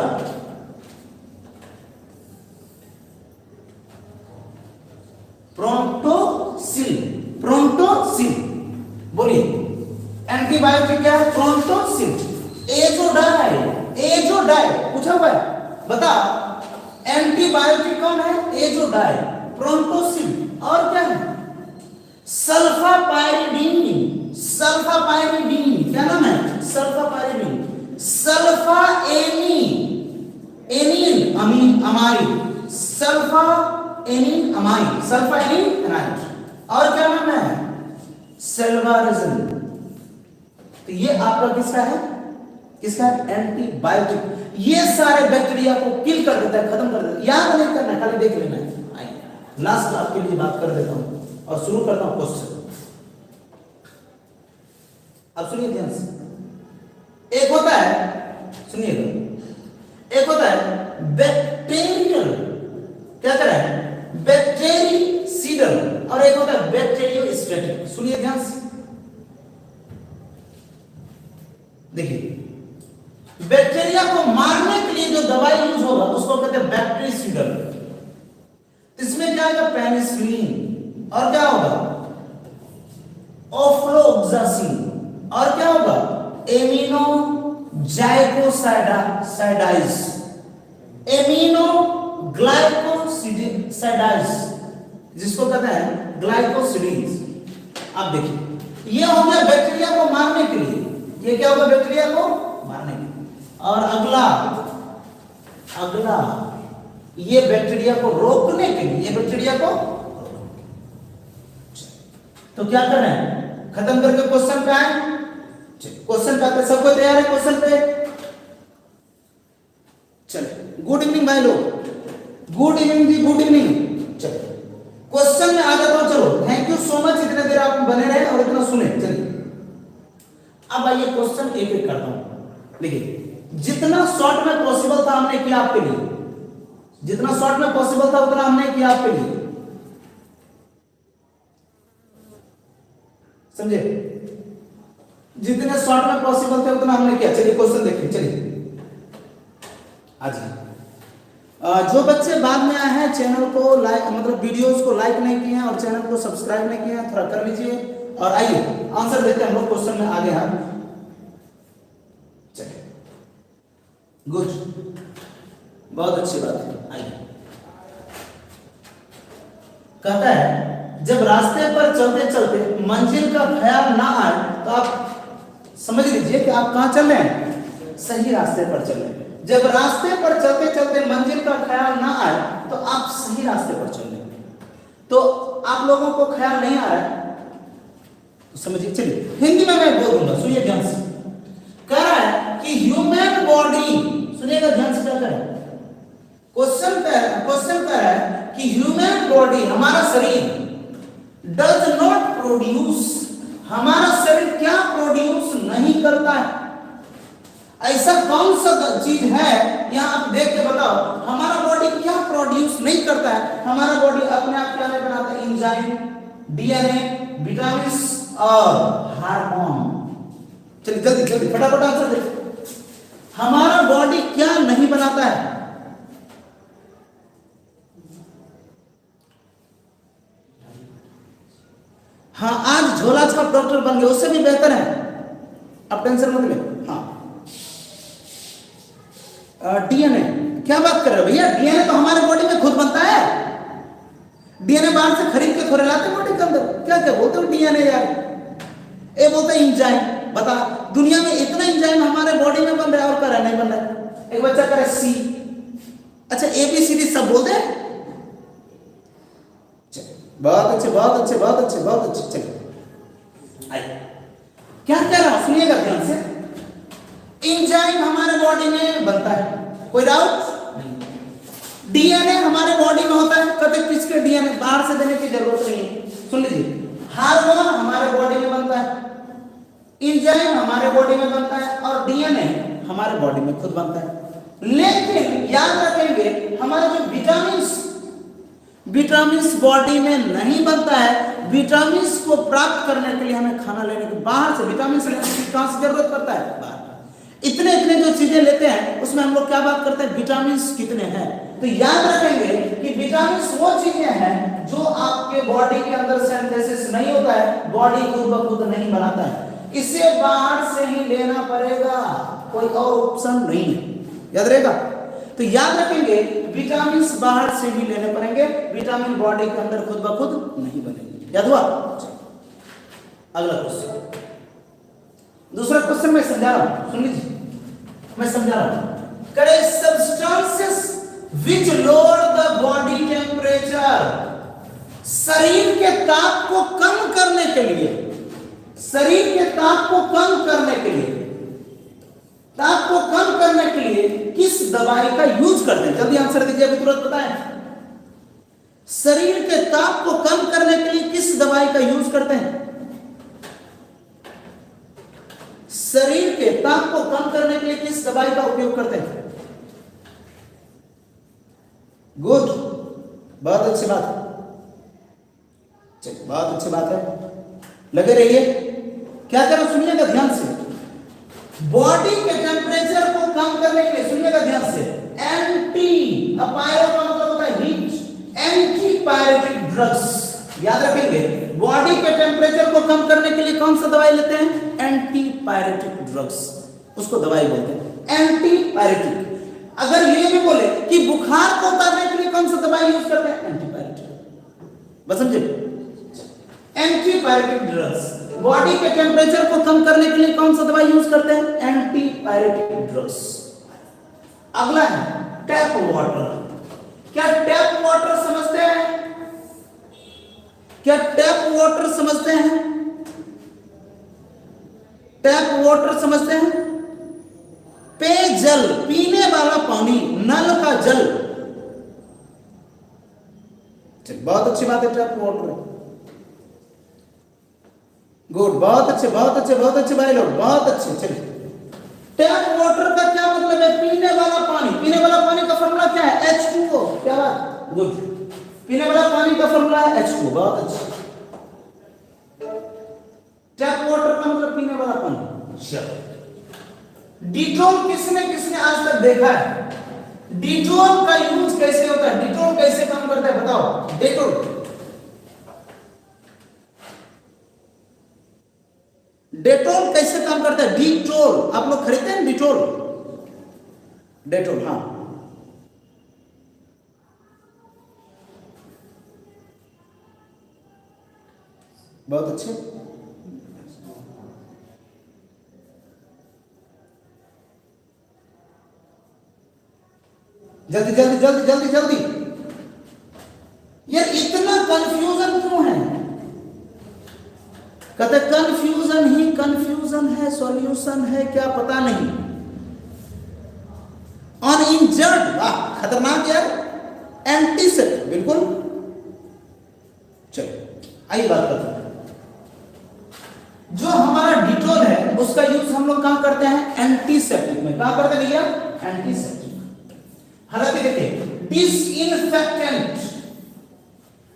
प्रोंटोसिल। प्रोंटोसिल बोलिए। एंटीबायोटिक क्या है? प्रोंटोसिल। एजोडाई। एजोडाई पूछा हुआ है, बता। एंटीबायोटिक कौन है? एजोडाई, प्रोंटोसिल। और क्या है? सल्फापायरिडीन। सल्फापायरिडीन क्या नाम है? सल्फापायरिडीन। सल्फा एनिल अमीन amide. Sulpha एनिल amide, sulpha एनिल amide. और क्या नाम है? सेल्वारेजिन। तो ये आपका किसका है? किसका है? एंटीबायोटिक। ये सारे बैक्टीरिया को किल कर देता है, खत्म कर देता है। याद नहीं करना, खाली देख लेना है। लास्ट आपके लिए बात कर देता हूं और शुरू करता हूं क्वेश्चन। अब सुनिए ध्यान से। एक होता है, सुनिएगा, एक होता है बैक्टीरियल, क्या कर रहा है? बैक्टीरिसीडल। और एक होता है बैक्टीरियोस्टैटिक। सुनिए ध्यान से, देखिए बैक्टीरिया को मारने के लिए जो दवाई यूज होगा उसको कहते हैं बैक्टीरिसीडल। इसमें क्या होगा? पेनिसिलिन। और क्या होगा? ऑफ्लोक्सासिन। और क्या होगा? एमिनो जाइकोसाइडाइज, एमिनो ग्लाइकोसाइडाइज, जिसको कहते हैं ग्लाइकोसिडीज। आप देखिए ये हो गया बैक्टीरिया को मारने के लिए। ये क्या होगा? बैक्टीरिया को मारने के लिए। और अगला ये बैक्टीरिया को रोकने के लिए, ये बैक्टीरिया को तो क्या कर रहे हैं? खत्म करके क्वेश्चन पे आए। क्वेश्चन पे आते, सबको तैयार है क्वेश्चन पे? चलिए, गुड इवनिंग भाई लोग, गुड इवनिंग जी, गुड इवनिंग। चलिए क्वेश्चन में आ जाता हूं। चलो, थैंक यू सो मच, इतने देर आप बने रहे और इतना सुने। चलिए अब आइए क्वेश्चन एक एक करता हूं। देखिए जितना शॉर्ट में पॉसिबल था हमने किया आपके लिए। जितना शॉर्ट में पॉसिबल था उतना हमने किया आपके लिए, समझे? जितने शॉर्ट में पॉसिबल थे उतना हमने किया। चलिए क्वेश्चन देखिए, चलिए आज जो बच्चे बाद में आए हैं चैनल को लाइक, मतलब वीडियोस को लाइक नहीं किए हैं और चैनल को सब्सक्राइब नहीं किए हैं, थोड़ा कर लीजिए। और आइए आंसर देते हैं हम लोग क्वेश्चन में आगे। हम चलिए, गुड, बहुत अच्छी बात है। आइए, कहता है जब रास्ते पर चलते चलते मंजिल का ख्याल ना आए तो आप समझ लीजिए कि आप कहां चल रहे हैं, सही रास्ते पर चल रहे हैं। जब रास्ते पर चलते चलते मंजिल का ख्याल ना आए तो आप सही रास्ते पर चल रहे हैं। तो आप लोगों को ख्याल नहीं आ रहा है तो समझिए। चलिए हिंदी में मैं बोलूंगा, सुनिए ध्यान से। कह रहा है कि ह्यूमन बॉडी, सुनिएगा ध्यान से क्या कह रहा है, क्वेश्चन कह रहा है कि ह्यूमन बॉडी, हमारा शरीर डज नॉट प्रोड्यूस, हमारा शरीर क्या प्रोड्यूस नहीं करता है। ऐसा कौन सा चीज है, यहां आप देख के बताओ, हमारा बॉडी क्या प्रोड्यूस नहीं करता है। हमारा बॉडी अपने आप क्या नहीं बनाता है, एंजाइम, डीएनए, विटामिन और हार्मोन। चलिए जल्दी जल्दी फटाफट आंसर देखिए, हमारा बॉडी क्या नहीं बनाता है। हाँ, आज झोला छाप डॉक्टर बन गए, उससे भी बेहतर है, आप टेंशन मत ले। हाँ, डीएनए, क्या बात कर रहे हो भैया, डीएनए तो हमारे बॉडी में खुद बनता है। डीएनए बाहर से खरीद के थोड़े लाते बॉडी के अंदर, क्या क्या बोलते हो डीएनए यार, ये बोलते हैं एंजाइम। बता, दुनिया में इतना एंजाइम हमारे बॉडी में बन रहा है और कर रहा नहीं बन रहा है। एक बच्चा करे सी, अच्छा ABCD सब बोलते हैं। बहुत अच्छे बहुत अच्छे बहुत अच्छे बहुत अच्छे। चलिए आइए, क्या कह रहा हूं सुनिएगा ध्यान से। एंजाइम हमारे बॉडी में बनता है, कोई डाउट नहीं। डीएनए हमारे बॉडी में होता है, कभी किसके डीएनए बाहर से देने की जरूरत नहीं है। सुन लीजिए, हार्मोन हमारे बॉडी में बनता है, एंजाइम हमारे बॉडी में बनता है और डीएनए हमारे बॉडी में खुद बनता है। लेकिन याद रखेंगे, हमारे जो विटामिन्स बॉडी में नहीं बनता है। विटामिन्स को प्राप्त करने के लिए हमें खाना लेने की, बाहर से विटामिन्स लेने की कहां से जरूरत पड़ता है, बाहर। इतने इतने जो चीजें लेते हैं उसमें हम लोग क्या बात करते हैं, विटामिन्स कितने हैं। तो याद रखेंगे कि विटामिन्स वो चीजें हैं जो आपके बॉडी के अंदर सिंथेसिस नहीं होता है, बॉडी खुद ब खुद नहीं बनाता है, इसे बाहर से ही लेना पड़ेगा, कोई और ऑप्शन नहीं है। याद रहेगा, तो याद रखेंगे विटामिन्स बाहर से ही लेने पड़ेंगे, विटामिन बॉडी के अंदर खुद ब खुद नहीं बनेंगे। याद हुआ? अगला क्वेश्चन, दूसरा क्वेश्चन मैं समझा रहा हूं, सुन लीजिए, मैं समझा रहा हूं। करे substances which lower the body temperature, शरीर के ताप को कम करने के लिए, शरीर के ताप को कम करने के लिए, ताप को कम करने के लिए किस दवाई का यूज करते हैं। जल्दी आंसर दीजिए, अभी तुरंत बताएं। शरीर के ताप को कम करने के लिए किस दवाई का यूज करते हैं, शरीर के ताप को कम करने के लिए किस दवाई का उपयोग करते हैं। गुड, बहुत अच्छी बात है, चलिए बहुत अच्छी बात है, लगे रहिए। क्या करो सुनिएगा ध्यान से, बॉडी के टेम्परेचर को कम करने के लिए, सुनिएगा ध्यान से, एंटी पायरो का मतलब होता है हीट, एंटी पायरेटिक ड्रग्स। याद रखेंगे, बॉडी के टेम्परेचर को कम करने के लिए कौन सा दवाई लेते हैं, एंटी पायरेटिक ड्रग्स, उसको दवाई बोलते हैं एंटी पायरेटिक। अगर ये भी बोले कि बुखार को उतारने के लिए कौन सा दवाई यूज करते हैं, एंटी पायरेटिक। बस समझे, एंटी पायरेटिक ड्रग्स। बॉडी के टेम्परेचर को कम करने के लिए कौन सा दवाई यूज करते हैं, एंटी पायरेटिक ड्रग्स। अगला है टैप वाटर। क्या टैप वाटर समझते हैं, क्या टैप वाटर समझते हैं, टैप वाटर समझते हैं, पेयजल, पीने वाला पानी, नल का जल। बहुत अच्छी बात है, टैप वाटर, गुड, बहुत अच्छे भाई लोग, बहुत अच्छे। चलिए, टैप वाटर का क्या मतलब है, पीने वाला पीने वाला पानी का फॉर्मूला क्या है? H2O। क्या बात, गुड। पीने वाला पानी का फॉर्मूला है H2O, बहुत अच्छा। टैप वाटर का मतलब पीने वाला पानी। चलो, डिटोल किसने किसने आज तक देखा है? डिटोल का यूज कैसे होता है? डिटोल कैसे काम करता है बताओ? डेटोल, डेटोल कैसे काम करता है? डिटोल, आप लोग खरीदते हैं डिटोल? डेटोल, हाँ, बहुत अच्छे। जल्दी जल्दी जल्दी जल्दी जल्दी, यार इतना कंफ्यूजन क्यों है? कहते कंफ्यूजन ही कंफ्यूजन है, सॉल्यूशन है क्या पता नहीं। अनइंजर्ड, वाह खतरनाक यार, एंटीसेप्टिक, बिल्कुल। चलो आइए बात करते हैं। जो हमारा डिटोल है उसका यूज हम लोग कहां करते हैं? एंटीसेप्टिक में। कहां करते हैं भैया? एंटीसेप्टिक। हालांकि देखिए डिसइंफेक्टेंट,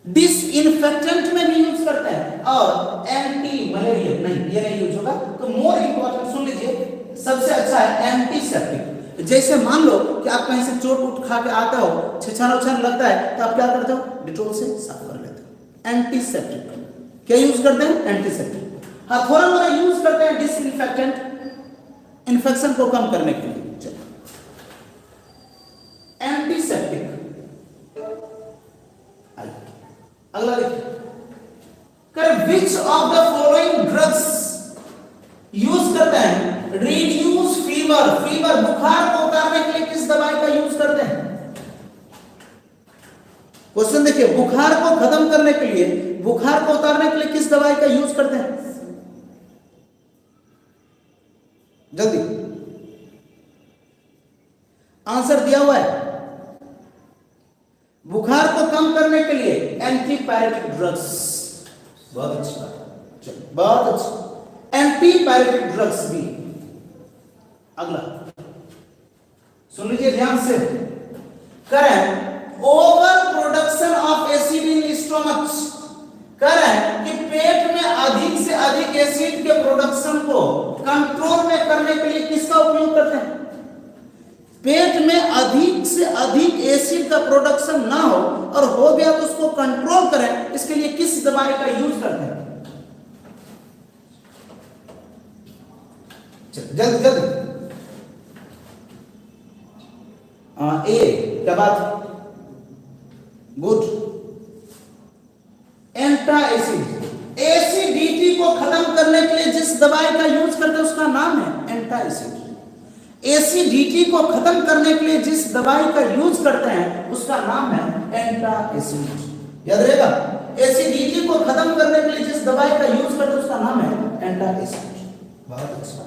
डिसइंफेक्टेंट में भी यूज करते हैं, और एंटी मलेरियल नहीं, ये नहीं यूज होगा। तो मोर इंपॉर्टेंट सुन लीजिए, सबसे अच्छा है एंटीसेप्टिक। जैसे मान लो कि आप कहीं से चोट उठ खा के आते हो, छिछाना उछाना लगता है, तो आप क्या करते हो? डिटोल से साफ कर लेते हो। एंटीसेप्टिक क्या यूज करते हैं? एंटीसेप्टिक। हाँ, थोड़ा मोड़ा यूज करते हैं डिसइंफेक्टेंट, इन्फेक्शन को कम करने के लिए। एंटीसेप्टिक। अगला देखिए, which of the following drugs use करते हैं रिड्यूस फीवर? फीवर, बुखार को उतारने के लिए किस दवाई का यूज करते हैं? क्वेश्चन देखिए, बुखार को खत्म करने के लिए, बुखार को उतारने के लिए किस दवाई का यूज करते हैं? जल्दी, आंसर दिया हुआ है। बुखार को कम करने के लिए एंटीपायरेटिक ड्रग्स, बहुत अच्छा, चलो बहुत अच्छा, एंटीपायरेटिक ड्रग्स भी। अगला सुन लीजिए ध्यान से, करें over production of acid in stomach, करें कि पेट में अधिक से अधिक एसिड के प्रोडक्शन को कंट्रोल में करने के लिए किसका उपयोग करते हैं? पेट में अधिक से अधिक एसिड का प्रोडक्शन ना हो, और हो गया तो उसको कंट्रोल करें, इसके लिए किस दवाई का यूज करते हैं? जल्दी जल्दी, ए, क्या बात, गुड, एंटा एसिड। एसिडिटी को खत्म करने के लिए जिस दवाई का यूज करते हैं उसका नाम है एंटा एसिड। एसिडिटी को खत्म करने के लिए जिस दवाई का यूज करते हैं उसका नाम है एंटा एसिड। याद रहेगा, एसिडिटी को खत्म करने के लिए जिस दवाई का यूज करते हैं उसका नाम है एंटा एसिड। बहुत अच्छा।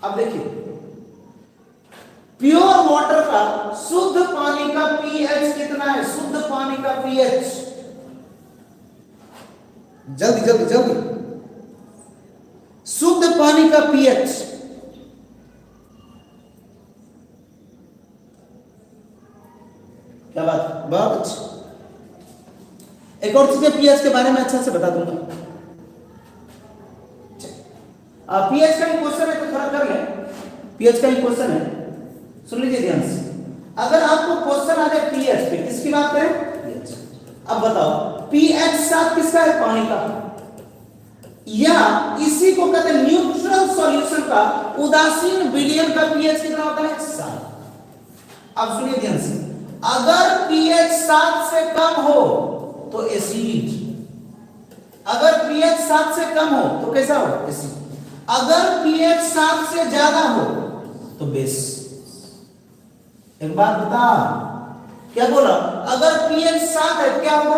अब देखिए, प्योर वाटर का, शुद्ध पानी का पीएच कितना है? शुद्ध पानी का पीएच, जल्दी जल्दी जल्दी, शुद्ध पानी का पीएच क्या बात, बहुत अच्छा। एक और चीज पीएच के बारे में अच्छा से बता दूंगा। पीएच का ही क्वेश्चन है तो थोड़ा कर ले, पीएच का ही क्वेश्चन है, सुन लीजिए ध्यान से। अगर आपको क्वेश्चन आ जाए पीएच पे, किसकी बात करें? अब बताओ पीएच 7 किसका है? पानी का। या इसी को कहते हैं न्यूट्रल सॉल्यूशन का उदासीन विलयन का पीएच कितना होता है? 7। अब सुनिए ध्यान से, अगर पीएच 7 से कम हो तो एसिड, अगर पीएच 7 से कम हो तो कैसा हो? एसिड। अगर पीएच 7 से ज्यादा हो तो बेस। एक बात बता, क्या बोला? अगर पीएच 7 है क्या होगा?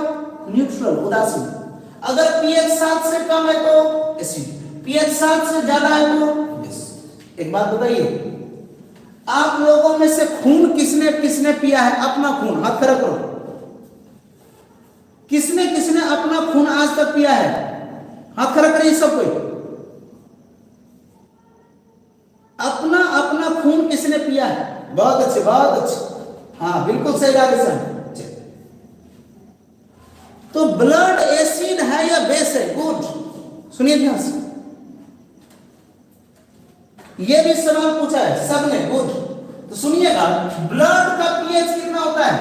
न्यूट्रल, उदासीन। अगर पीएच 7 से कम है तो एसिड, पीएच 7 से ज्यादा है तो बेस। एक बात बताइए, आप लोगों में से खून किसने किसने पिया है? अपना खून हाथ खड़ा करो। किसने किसने अपना खून आज तक पिया है? हाथ खड़ा करिए सब कोई। अपना अपना खून किसने पिया है? बहुत अच्छे, बहुत अच्छे। हाँ बिल्कुल सही डायरेक्शन। तो ब्लड एसिड है या बेस है? गुड, सुनिए ध्यान से, ये भी सवाल पूछा है सबने। गुड, तो सुनिएगा, ब्लड का पीएच कितना होता है?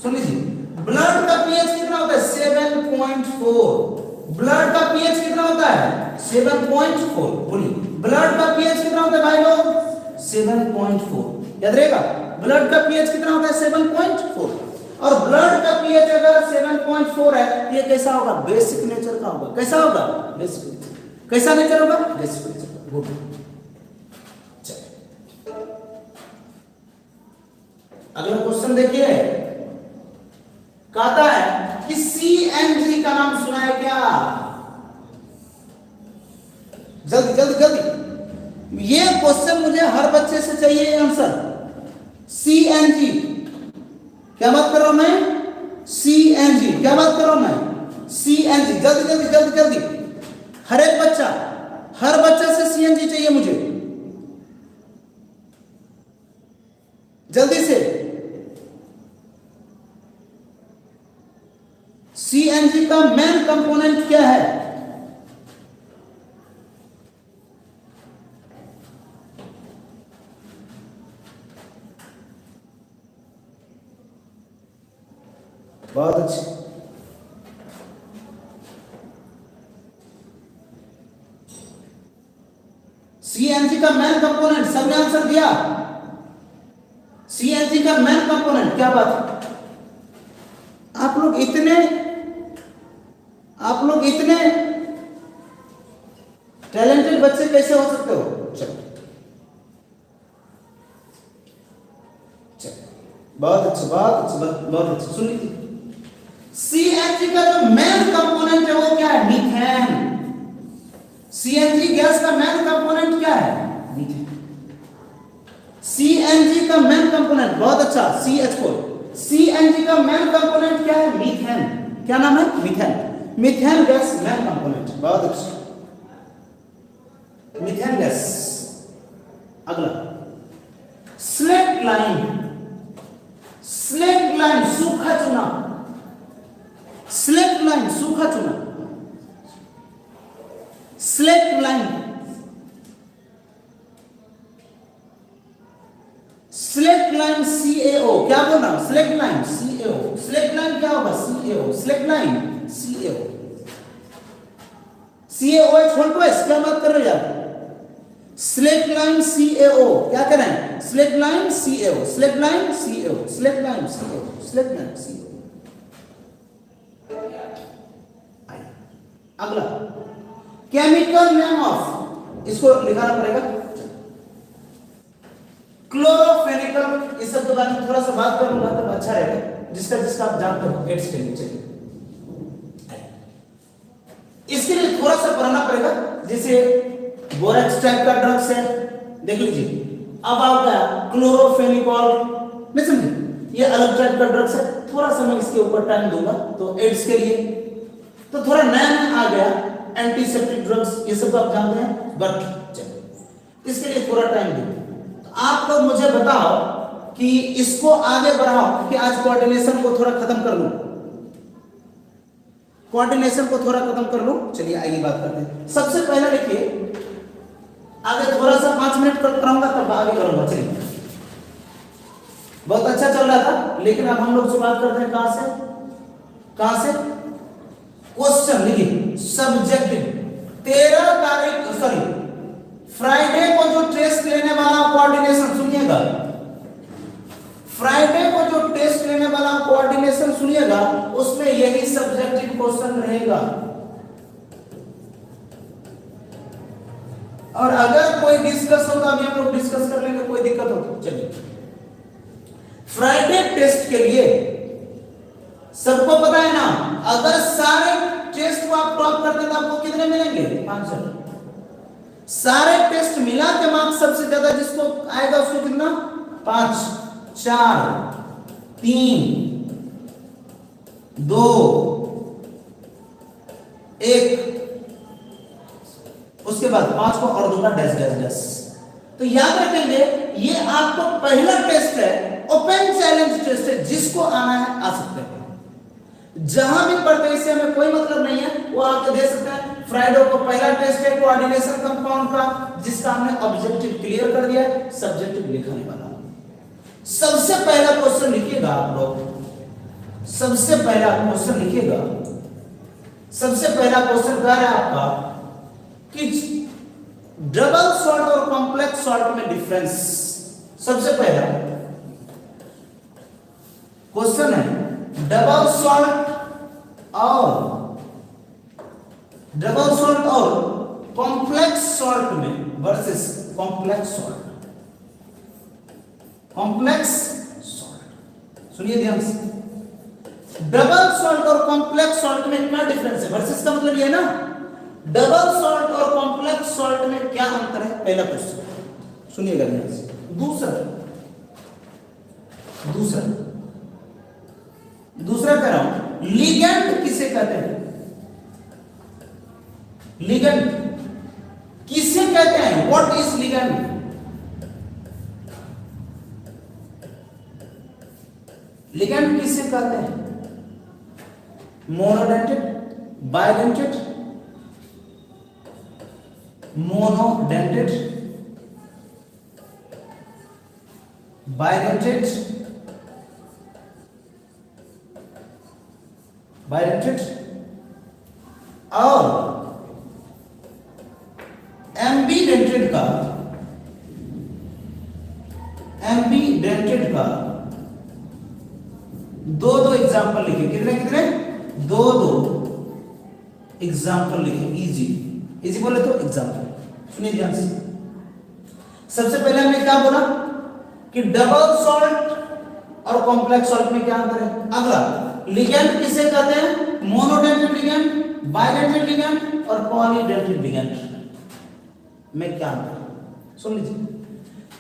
सुन लीजिए, ब्लड का पीएच कितना होता है? 7.4। ब्लड का पीएच कितना होता है? 7.4। बोलिए, ब्लड का पीएच कितना होता है भाई लोग? 7.4। याद रहेगा, ब्लड का पीएच कितना होता है? 7.4। और ब्लड का पीएच अगर 7.4 है, ये कैसा होगा? बेसिक नेचर का होगा। कैसा होगा? Basic nature. कैसा नेचर होगा? Basic nature. गुड, अगला क्वेश्चन देखिए, कहता है कि सीएनजी का नाम सुना है क्या? जल्दी जल्दी जल्दी, ये क्वेश्चन मुझे हर बच्चे से चाहिए आंसर। सीएनजी, क्या बात कर रहा हूं मैं? सीएनजी, क्या बात कर रहा हूं मैं? सीएनजी, जल्दी जल्दी जल्दी जल्दी, हर एक बच्चा, हर बच्चा से सीएनजी चाहिए मुझे, जल्दी से। सीएनजी का मेन कंपोनेंट क्या है? बहुत अच्छे, सीएनजी का मेन कंपोनेंट, सबने आंसर दिया। सीएनजी का मेन कंपोनेंट, क्या बात है, आप लोग इतने टैलेंटेड बच्चे कैसे हो सकते हो? चलो चलो, बहुत अच्छे, बहुत अच्छे, बहुत अच्छे। सुन लीजिए, सीएनजी का जो मेन कंपोनेंट है वो क्या है? मीथेन। सीएनजी गैस का मेन कंपोनेंट क्या है? मीथेन। सीएनजी का मेन कंपोनेंट, बहुत अच्छा, CH4। सीएनजी का मेन कंपोनेंट क्या है? मीथेन। क्या नाम है? Methane. Methane gas main component, बहुत अच्छा, मीथेन गैस। अगला, स्लेट लाइन। स्लेट लाइन, सूखा चुना। स्लेट लाइन, सूखा चुना। Slaked lime, slaked lime CaO, क्या बोल रहा हूं? Slaked lime CaO। Slaked lime क्या होगा? CaO। Slaked lime CaO। CaOH, क्या बात कर रहे हो यार? स्लेट लाइन CaO, क्या कर रहे हैं? Slaked lime CaO, slaked lime CaO, slaked lime CaO, slaked lime CaO। अगला, केमिकल नेम ऑफ, इसको लिखाना पड़ेगा, क्लोरोफेनिकल। इस सब के बारे में थोड़ा सा बात करूंगा तब अच्छा रहेगा, जिसका आप जानते हो एड्स के नीचे। इसके लिए थोड़ा सा पढ़ना पड़ेगा, जैसे बोरेक्स टाइप का ड्रग्स है, देख लीजिए। अब आपका क्लोरोफेनिकॉल, नहीं समझे, ये अलग टाइप का ड्रग्स है। थोड़ा सा मैं इसके ऊपर टाइम दूंगा, तो एड्स के लिए तो थोड़ा नया आ गया, एंटीसेप्टिक ड्रग्स, ये सब आप जानते हैं, बट चलो इसके लिए थोड़ा टाइम दूंगा। आप लोग मुझे बताओ कि इसको आगे बढ़ाओ कि आज कोऑर्डिनेशन को थोड़ा खत्म कर लूं, कोऑर्डिनेशन को थोड़ा खत्म कर लूं। चलिए आइए बात करते हैं। सबसे पहले देखिए, आगे थोड़ा सा 5 मिनट कराऊंगा तब आगे करूंगा। चलिए, बहुत अच्छा चल रहा था, लेकिन अब हम लोग शुरुआत करते हैं कहां से? क्वेश्चन लिखिए, सब्जेक्टिव। 13 तारीख, सॉरी फ्राइडे को जो टेस्ट लेने वाला कोऑर्डिनेशन, सुनिएगा, फ्राइडे को जो टेस्ट लेने वाला कोऑर्डिनेशन सुनिएगा, उसमें यही सब्जेक्टिव क्वेश्चन रहेगा। और अगर कोई डिस्कस हो तो अभी हम लोग डिस्कस कर लेंगे, कोई दिक्कत हो तो। चलिए, फ्राइडे टेस्ट के लिए सबको पता है ना, अगर सारे टेस्ट को आप टॉप करते तो आपको कितने मिलेंगे? 500। सारे टेस्ट मिला के मार्क्स सबसे ज्यादा जिसको आएगा उसको कितना? 5, 4, 3, 2, 1, उसके बाद 5 को और दूंगा डैश डैश डैश। तो याद रखेंगे ये आपको पहला टेस्ट है, ओपन चैलेंज टेस्ट है, जिसको आना है आ सकते हैं। जहां भी पढ़ते हैं इससे हमें कोई मतलब नहीं है, वो आपको दे सकते हैं। फ्राइडे को पहला टेस्ट है कोऑर्डिनेशन कंपाउंड का, जिसका हमने ऑब्जेक्टिव क्लियर कर दिया है, सब्जेक्टिव लिखने वाला। सबसे पहला क्वेश्चन लिखिएगा आप लोग, सबसे पहला क्वेश्चन लिखिएगा। सबसे पहला क्वेश्चन कह रहा है आपका कि डबल सॉल्ट और कॉम्प्लेक्स सॉल्ट में डिफरेंस। सबसे पहला क्वेश्चन है डबल सॉल्ट और कॉम्प्लेक्स सॉल्ट में versus complex salt. Complex salt सुनिए ध्यान से, डबल सॉल्ट और कॉम्प्लेक्स सॉल्ट में क्या डिफरेंस है। वर्सेस का मतलब ये है ना, डबल सॉल्ट और कॉम्प्लेक्स सॉल्ट में क्या अंतर है, पहला क्वेश्चन सुनिएगा ध्यान से। दूसरा कह रहा हूं, लिगेंड किसे कहते हैं। लिगेंड किसे कहते हैं, व्हाट इज लिगेंड। लिगेंड किसे कहते हैं, मोनोडेंटेड, बाइडेंटेड, मोनोडेंटेड, बाइडेंटेड, और एम्बीडेंटेड का दो एग्जाम्पल लिखे। कितने दो एग्जाम्पल लिखे। इजी बोले तो एग्जाम्पल सुनिए ध्यान से। सबसे पहले हमने क्या बोला कि डबल सॉल्ट और कॉम्प्लेक्स सॉल्ट में क्या अंतर है। अगला, लिगेंड किसे कहते हैं, मोनोडेंटेड लिगेंड, बाइडेंटेड लिगेंड और पॉलीडेंटेड लिगेंड में क्या अंतर है, सुन लीजिए।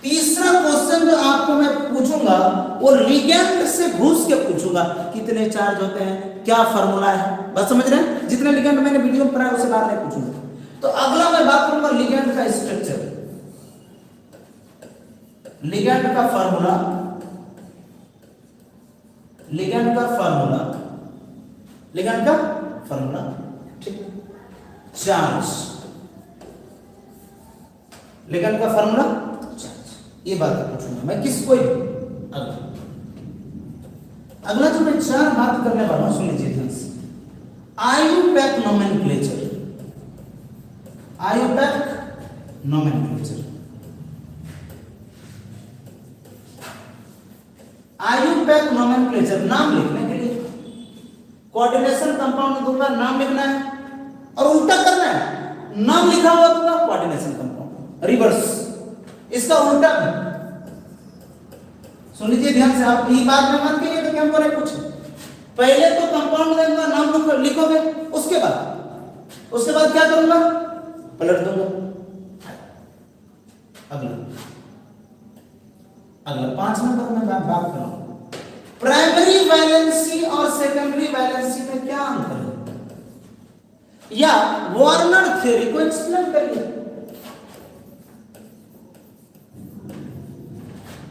तीसरा क्वेश्चन जो आपको मैं पूछूंगा वो लिगेंड से घुस के पूछूंगा, कितने चार्ज होते हैं, क्या फार्मूला है, बस समझ रहे हैं। जितने लिगेंड मैंने वीडियो में पढ़ाया उसे बाहर नहीं पूछूंगा। तो अगला मैं बात करूंगा लिगेंड का स्ट्रक्चर, लिगेंड का फार्मूला, ठीक। चार्ज, लिगेंड का फार्मूला चार्ज, ये बात पूछूंगा मैं किस कोई। अगला जो मैं चार बात करने वाला हूं सुन लीजिए ध्यान से। आयुपैक नोमेनक्लेचर, आयुपैक नोमेनक्लेचर नाम लिखने के लिए कोऑर्डिनेशन कंपाउंड दूंगा, नाम लिखना है और उल्टा करना है। नाम लिखा हुआ दूंगा कोऑर्डिनेशन कंपाउंड, रिवर्स इसका उल्टा। सुन लीजिए ध्यान से, आप ये बात में मत कहिए तो क्या बोले कुछ। पहले तो कंपाउंड देंगे, नाम लिखोगे, उसके बाद क्या करूंगा, पलट दूंगा। अगला 5 नंबर में मैं बात करूंगा प्राइमरी वैलेंसी और सेकेंडरी वैलेंसी में क्या अंतर है, या वार्नर थ्योरी को एक्सप्लेन करिए।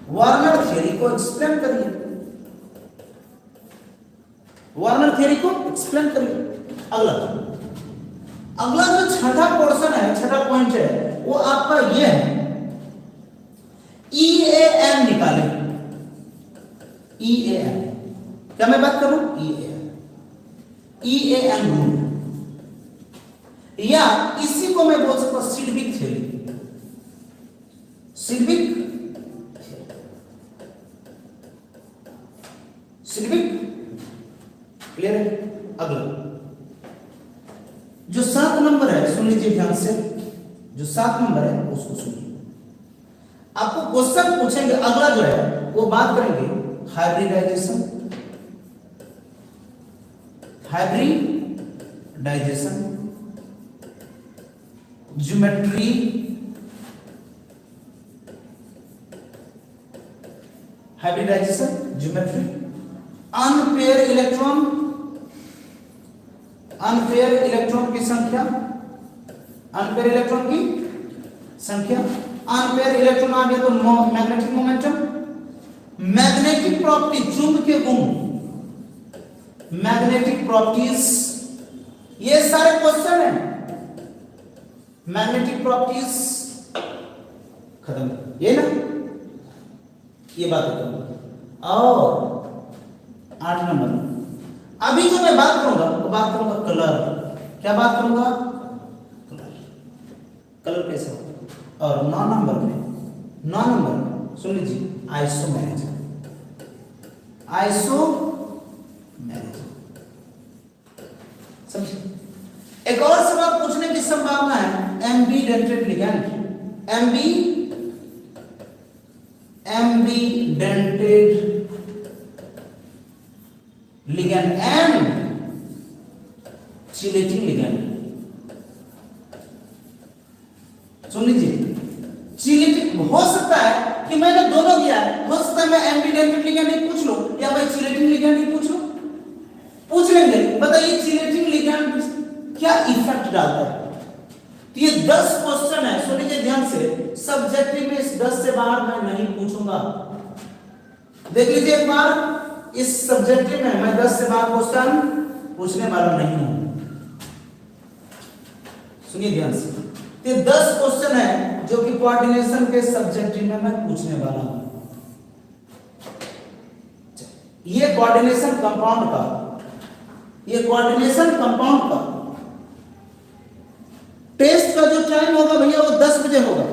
वार्नर थ्योरी को एक्सप्लेन करिए। अगला जो छठा पोर्शन है, छठा पॉइंट है, वो आपका ये है, EAM निकाले। EAM क्या मैं बात करूं, EAM रूल, या इसी को मैं बोल सकता हूं सिल्विक थ्योरी। क्लियर है। अगला जो 7 नंबर है सुन लीजिए ध्यान से, जो 7 नंबर है उसको सुनिए। आपको क्वेश्चन पूछेंगे, अगला जो है वो बात करेंगे हाइब्रिडाइजेशन, ज्योमेट्री, अनपेयर इलेक्ट्रॉन की संख्या, अनपेयर इलेक्ट्रॉन आ गया तो मैग्नेटिक मोमेंटम, मैग्नेटिक प्रॉपर्टी, चुंबकीय गुण, मैग्नेटिक प्रॉपर्टीज, ये सारे क्वेश्चन हैं। मैग्नेटिक प्रॉपर्टीज खत्म, ये ना, ये बात खत्म। और 8 नंबर, अभी जो मैं बात करूंगा वो बात करूंगा कलर। क्या बात करूंगा? कलर, कलर कैसे होगा। और 9 नंबर में सुन लीजिए, आइसोमेरिज्म, समझिए। एक और सवाल पूछने की संभावना है, ambidentate ligand, ambidentate ligand and chelating ligand. सुन लीजिए, चिलेटिंग हो सकता है कि मैंने दोनों दिया है, हो सकता है मैं एम्बीडेंटेड लिगैंड ही पूछ लूं या मैं चिलेटिंग लिगैंड ही पूछ लूं, पूछ लेंगे। बताइए चिलेटिंग लिगैंड क्या इफेक्ट डालता है? तो ये 10 क्वेश्चन है, सुन लीजिए ध्यान से। सब्जेक्टिव में इस 10 से बाहर मैं नहीं पूछूंगा। देख लीजिए एक बार, इस सब्जेक्टिव में मैं 10 से बाहर क्वेश्चन पूछने वाला नहीं हूं। सुनिए ध्यान से, ये 10 क्वेश्चन है जो कि कोऑर्डिनेशन के सब्जेक्टिव में मैं पूछने वाला हूं। ये कोऑर्डिनेशन कंपाउंड का, ये कोऑर्डिनेशन कंपाउंड का टेस्ट का जो टाइम होगा भैया वो 10 बजे होगा।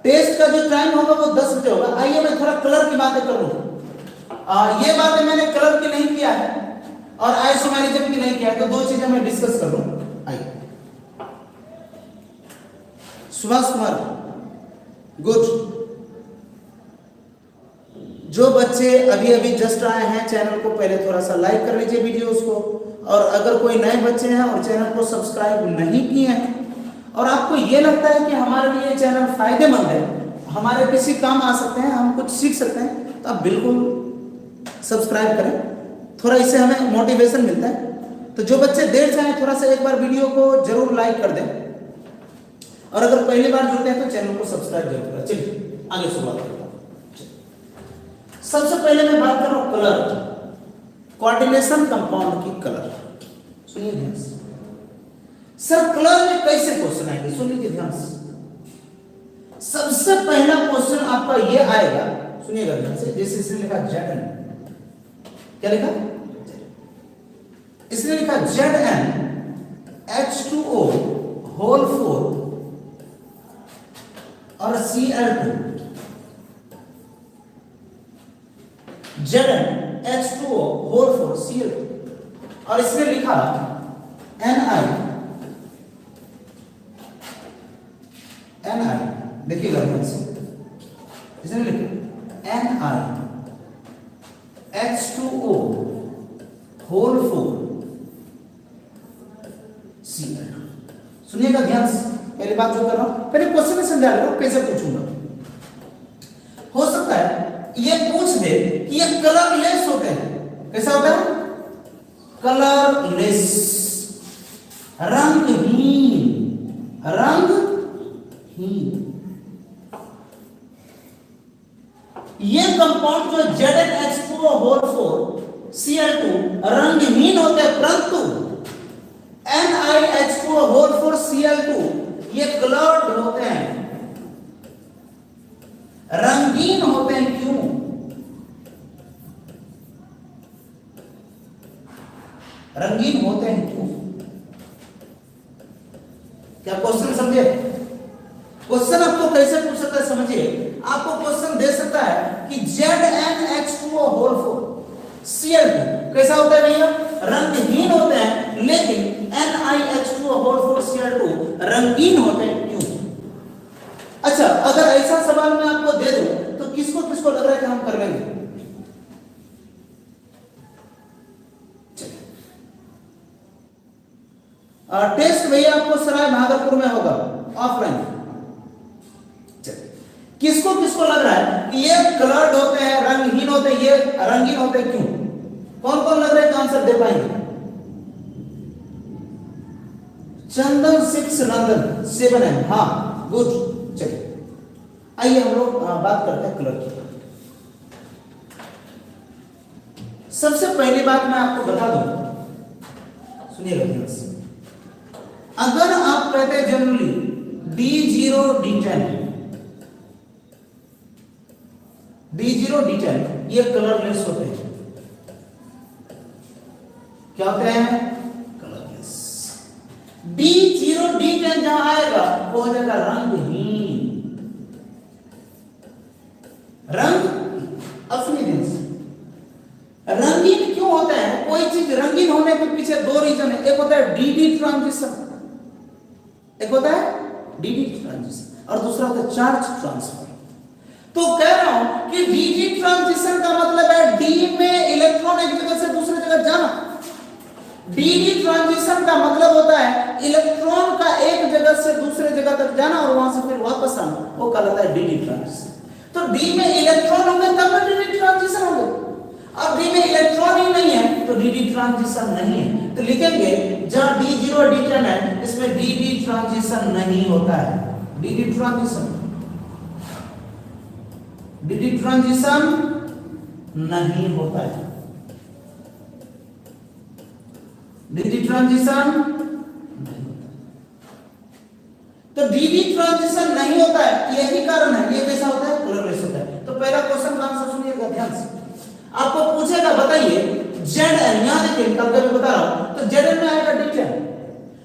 टेस्ट का जो टाइम होगा वो 10 बजे होगा। आइए मैं थोड़ा कलर की बातें कर लूं। ये बातें मैंने कलर की नहीं किया है और आइसोमेरिज्म की नहीं किया है, तो 2 चीजें मैं डिस्कस कर लूं। आइए, सुभाष कुमार, गुड। जो बच्चे अभी अभी जस्ट आए हैं, चैनल को पहले थोड़ा सा लाइक कर लीजिए वीडियोस को, और अगर कोई नए बच्चे हैं और चैनल को सब्सक्राइब नहीं किए हैं और आपको ये लगता है कि हमारे लिए चैनल फायदेमंद है, हमारे किसी काम आ सकते हैं, हम कुछ सीख सकते हैं, तो आप बिल्कुल सब्सक्राइब करें, थोड़ा इससे हमें मोटिवेशन मिलता है। तो जो बच्चे देर से आए, थोड़ा सा एक बार वीडियो को जरूर लाइक कर दें, और अगर पहली बार जुड़ते हैं तो चैनल को सब्सक्राइब जरूर करें। चलिए आगे शुरुआत करते हैं। सबसे पहले मैं बात कर रहा हूं कलर, कोऑर्डिनेशन कंपाउंड की कलर। सुनिए ध्यान से, सर कलर में कैसे क्वेश्चन आएंगे? सुन लीजिए ध्यान से। सबसे पहला क्वेश्चन आपका ये आएगा, सुनिएगा ध्यान से। जैसे इसने लिखा Zn, क्या लिखा? इसने लिखा Zn H2O होल 4 और Cl2, Zn H2O whole 4 Cl2, और इसने लिखा Ni, देखिएगा ध्यान से, इसने लिखा Ni H2O होल 4 Cl2। सुनिएगा ध्यान से, पहली बात जो कर रहा हूं, पहले क्वेश्चन में समझा रहा हूं कैसे पूछूंगा। हो सकता है ये पूछ दे कि ये कलरलेस होते हैं। कैसा होता है? कलरलेस, रंगहीन, रंगहीन। ये कंपाउंड जो ZnH2O होल 4 Cl2 रंगहीन होते हैं, परंतु NiH2O होल 4 Cl2 ये कलर्ड होते हैं, रंगीन होते हैं। क्यों? रंगीन होते हैं क्यों? क्या क्वेश्चन समझे? क्वेश्चन आपको कैसे पूछ सकता है समझिए। आपको क्वेश्चन दे सकता है कि ZnH2O होल 4 Cl2 कैसा होता है भैया? रंगहीन होते हैं, लेकिन NiH2O होल 4 Cl2 रंगीन होते हैं। क्यों? अच्छा, अगर ऐसा सवाल मैं आपको दे दूं तो किसको किसको लग रहा है कि हम कर लेंगे? टेस्ट भैया आपको सराय भागलपुर में होगा, ऑफलाइन। किसको किसको लग रहा है कि ये कलर्ड होते हैं, रंगहीन होते हैं, ये रंगीन होते हैं? क्यों? कौन कौन लग रहा है आंसर दे पाएंगे? चंदन 6 नंदन 7 है। हाँ, गुड। चलिए आइए हम लोग बात करते हैं कलर की। सबसे पहली बात मैं आपको बता दूं, सुनिएगा ध्यान से। अगर आप कहते हैं generally D0 D10, D0 D10 ये कलरलेस होते हैं। क्या होते हैं? कलरलेस। D0 D10 जहां आएगा वो हो जाएगा रंगहीन। रंग रंगीन क्यों होता है? कोई चीज रंगीन होने के पीछे दो रीजन है। एक होता है डीडी ट्रांजिशन, एक होता है डीडी ट्रांजिशन और दूसरा होता है चार्ज ट्रांसफर। तो कह रहा हूं कि डीडी ट्रांजिशन का मतलब है डी में इलेक्ट्रॉन एक जगह से दूसरी जगह जाना। डीडी ट्रांजिशन का मतलब होता है इलेक्ट्रॉन का एक जगह से दूसरे जगह तक जाना और वहां से फिर वापस आना, वो कहलाता है डीडी ट्रांजिशन। तो डी में इलेक्ट्रॉन होंगे तब ना डीडी ट्रांजिशन होगा। अब डी में इलेक्ट्रॉन ही नहीं है तो डीडी ट्रांजिशन नहीं है। तो लिखेंगे जहां D0 D10 है इसमें डीडी ट्रांजिशन नहीं होता है। डीडी ट्रांजिशन नहीं होता है। डीडी ट्रांजिशन नहीं होता। तो डीडी ट्रांजिशन नहीं होता है, यही कारण है। ये कैसा होता है? कलरलेस होता है। तो पहला क्वेश्चन का आंसर सुनिएगा ध्यान से। आपको पूछेगा बताइए Zn, यहां देखिए तब मैं बता रहा हूं, तो Zn में आएगा D10।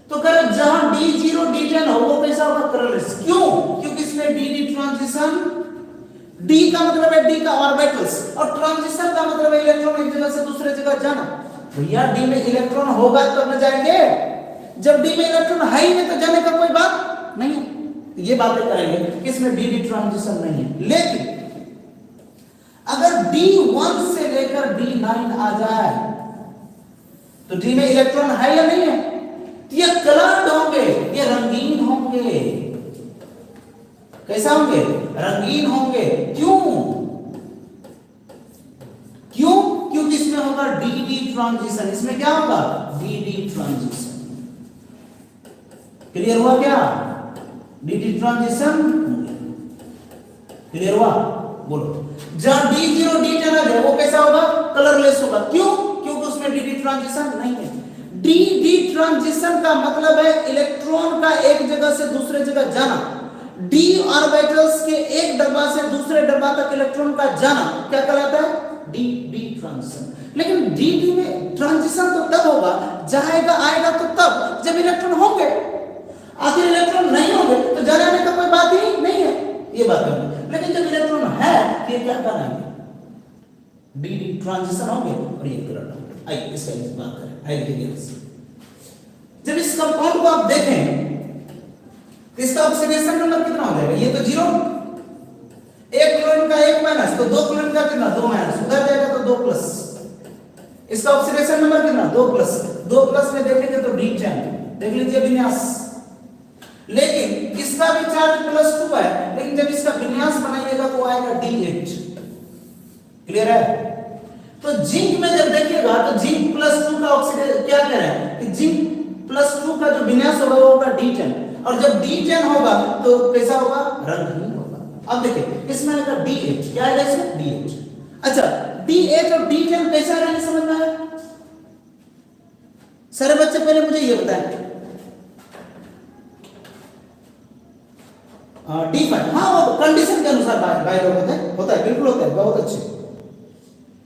तो करें जहां D0 D10 हो वो कैसा होगा? कलरलेस। क्यों? क्योंकि इसमें डीडी ट्रांजिशन, D का मतलब है D का ऑर्बिटल्स और ट्रांजिशन का मतलब है इलेक्ट्रॉन एक जगह से दूसरे जगह जाना। भैया D में इलेक्ट्रॉन होगा तब न जाएंगे, जब D में इलेक्ट्रॉन है ही नहीं तो जाने का कोई बात नहीं है। तो ये बातें करेंगे कि इसमें डीडी ट्रांजिशन नहीं है। लेकिन अगर D1 से लेकर D9 आ जाए तो D में इलेक्ट्रॉन है या नहीं है? तो ये कलर्ड होंगे, ये रंगीन होंगे। कैसा होंगे? रंगीन होंगे। क्यों? क्योंकि इसमें होगा डीडी ट्रांजिशन। इसमें क्या होगा? DD transition. क्लियर हुआ क्या? डीडी ट्रांजिशन क्लियर हुआ? बोलो। जहां D0 D10 है वो कैसा होगा? कलरलेस होगा। क्यों? क्योंकि उसमें डीडी ट्रांजिशन नहीं है। डीडी ट्रांजिशन का मतलब है इलेक्ट्रॉन का एक जगह से दूसरे जगह जाना। d ऑर्बिटल्स के एक डब्बा से दूसरे डब्बा तक इलेक्ट्रॉन का जाना क्या कहलाता है? D transition. लेकिन डी में ट्रांजिशन तो तब होगा, जाएगा आएगा तो तब जब इलेक्ट्रॉन होंगे। आखिर इलेक्ट्रॉन नहीं होंगे तो जाने आने का कोई बात ही नहीं है, ये बात है। लेकिन जब इलेक्ट्रॉन है तो ये क्या करेंगे? डी ट्रांजिशन होंगे और ये करंट होंगे। आइए इसका बात करें। आइए जब इस कंपाउंड को आप देखें इसका ऑक्सीडेशन नंबर कितना हो जाएगा? ये तो 0, एक क्लोरीन का 1 माइनस, तो 2 क्लोरीन का कितना? 2 माइनस, उधर जाएगा तो 2 प्लस। इसका ऑक्सीडेशन नंबर कितना? 2 प्लस। 2 प्लस में देखेंगे तो D10, देख लीजिए विन्यास। लेकिन इसका भी चार्ज +2 है, लेकिन जब इसका विन्यास बनाइएगा तो आएगा D8। क्लियर है? तो जिंक में जब देखिएगा तो जिंक +2 का ऑक्सीडेशन क्या कह रहा है कि जिंक +2 का जो विन्यास होगा वो होगा D10, और जब D10 होगा तो कैसा होगा? रंगहीन होगा। अब देखिए इसमें आएगा D8। क्या आएगा इसमें? D8। अच्छा, D8 और D10 कैसा आएगा समझ में आया? सारे बच्चे पहले मुझे ये बताएं। D5, हाँ वो कंडीशन के अनुसार बाहर होता है, बिल्कुल होता है, बहुत अच्छे।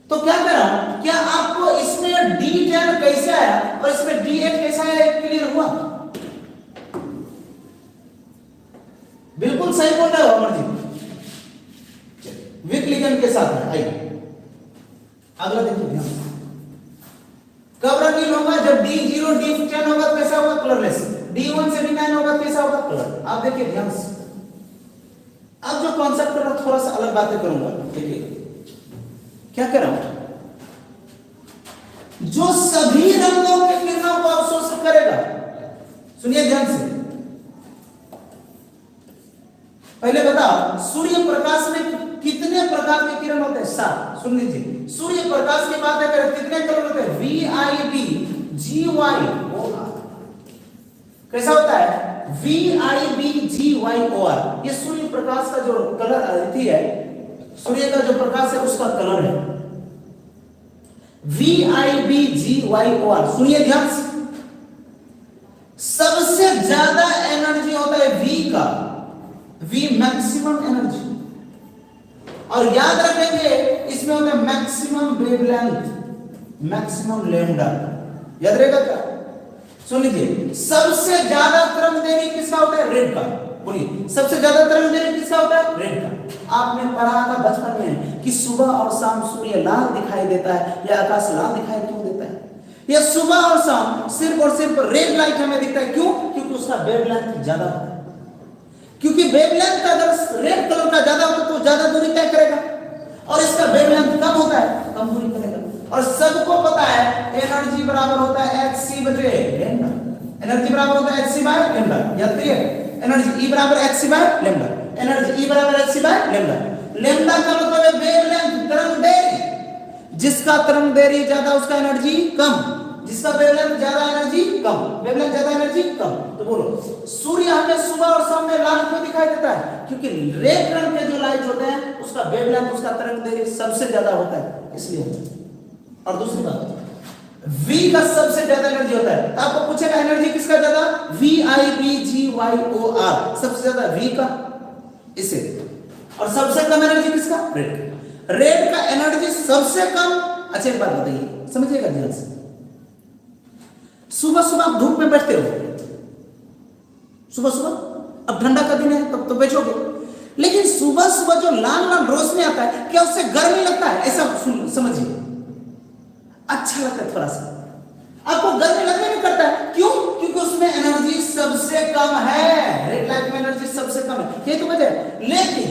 तो क्या कर रहा हूं, क्या आपको इसमें D10 कैसे आया और इसमें D8 कैसा आया क्लियर हुआ? बिल्कुल सही बोल रहे हो अमर जी, विक लिगेंड के साथ है। आइए अगला देखिए ध्यान। कब रंगीन होगा? जब D0 D10 होगा तो कैसा होगा? कलरलेस। D1 से D9 होगा तो कैसा होगा? कलर। आप देखिए ध्यान से। अब जो कॉन्सेप्ट कर रहा हूं थोड़ा सा अलग बातें करूंगा। देखिए क्या कर रहा हूं, जो सभी रंगों के किरणों को अवशोषित करेगा। सुनिए ध्यान से। पहले बताओ सूर्य प्रकाश में कितने प्रकार के किरण होते हैं? 7। सुन लीजिए, सूर्य प्रकाश की बात करें कितने कलर होते हैं? VIB, GY, OR। कैसा होता है? VIBGYOR, ये सूर्य प्रकाश का जो कलर है, सूर्य का जो प्रकाश है उसका कलर है VIBGYOR। सुनिए ध्यान से, सबसे ज्यादा एनर्जी होता है V का, V मैक्सिमम एनर्जी, और याद रखेंगे इसमें होता है मैक्सिमम वेवलेंथ, मैक्सिमम लैम्डा, याद रहेगा क्या? सुन लीजिए, सबसे ज्यादा तरंगदैर्घ्य किसका होता है? रेड का। बोलिए, सबसे ज्यादा तरंगदैर्घ्य किसका होता है? रेड का। आपने पढ़ा था बचपन में कि सुबह और शाम सूर्य लाल दिखाई देता है, या आकाश लाल दिखाई क्यों देता है? या सुबह और शाम सिर्फ और सिर्फ रेड लाइट हमें दिखता है, क्यों? क्योंकि उसका वेवलेंथ ज्यादा होता है। क्योंकि वेवलेंथ अगर रेड कलर का ज्यादा होता तो ज्यादा दूरी तय करेगा, और इसका वेवलेंथ कम होता है, कम दूरी करेगा। और सबको पता है एनर्जी बराबर होता है hc बटे लैम्डा, एनर्जी बराबर होता है hc बाय लैम्डा, याद करिए, एनर्जी E बराबर hc by lambda, energy E बराबर hc बाय लैम्डा। लैम्डा का मतलब है वेवलेंथ, तरंगदैर्घ्य, जिसका तरंगदैर्घ्य ज्यादा उसका एनर्जी कम, जिसका वेवलेंथ ज्यादा एनर्जी कम, वेवलेंथ ज्यादा एनर्जी कम। तो बोलो, सूर्य हमें सुबह और शाम में लाल क्यों दिखाई देता है? क्योंकि रेड रंग के जो लाइट होते हैं उसका वेवलेंथ, उसका तरंगदैर्घ्य सबसे ज्यादा होता है, इसलिए। और दूसरी बात, V का सबसे ज्यादा एनर्जी होता है। तो आपको पूछेगा एनर्जी किसका ज्यादा? VIBGYOR, सबसे ज्यादा V का, इसे। और सबसे कम एनर्जी किसका? रेड। रेड का एनर्जी सबसे कम। अच्छा एक बात बताइए, समझिएगा ध्यान से, सुबह सुबह आप धूप में बैठते हो, सुबह सुबह, अब ठंडा का दिन है तब तो बैठोगे, लेकिन सुबह सुबह जो लाल लाल रोशनी आता है, क्या उससे गर्मी लगता है? ऐसा समझिए, अच्छा लगता है थोड़ा सा, आपको गर्मी लगने नहीं करता है, क्यों? क्योंकि उसमें एनर्जी सबसे कम है, रेड लाइट में एनर्जी सबसे कम है, ये तो वजह है। लेकिन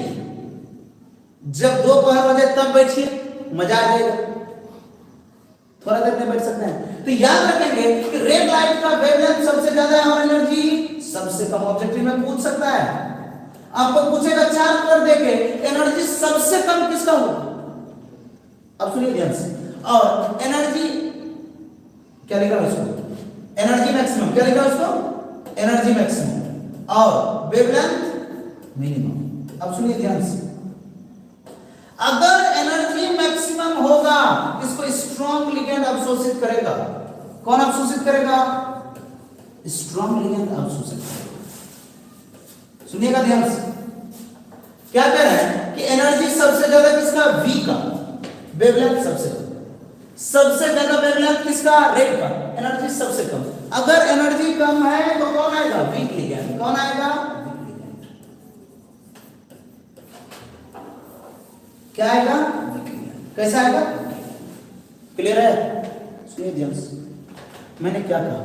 जब दोपहर हो जाए तब बैठिए, मजा आ जाएगा, थोड़ा देर में बैठ सकते हैं। तो याद रखेंगे कि रेड लाइट का वेवलेंथ सबसे ज्यादा है और एनर्जी सबसे कम। ऑब्जेक्टिव में पूछ सकता है, आपको पूछेगा चार कलर देके एनर्जी सबसे कम किसका हो? अब सुनिए ध्यान से, और एनर्जी क्या लिखा है उसको? एनर्जी मैक्सिमम, क्या लिखा है उसको? एनर्जी मैक्सिमम, और वेवलेंथ मिनिमम। अब सुनिए ध्यान से, अगर एनर्जी मैक्सिमम होगा, इसको स्ट्रॉन्ग लिगेंड अवशोषित करेगा। कौन अवशोषित करेगा? स्ट्रॉन्ग लिगेंड अवशोषित करेगा। सुनिएगा ध्यान से, क्या कह रहे हैं कि एनर्जी सबसे ज्यादा किसका? V का, वेवलेंथ सबसे कम, सबसे ज्यादा वेवलेंथ किसका? रेड का, एनर्जी सबसे कम। अगर एनर्जी कम है तो कौन आएगा? Week ligand. कौन आएगा? क्या आएगा? कैसा आएगा? क्लियर है? सुनिए ध्यान से, मैंने क्या कहा?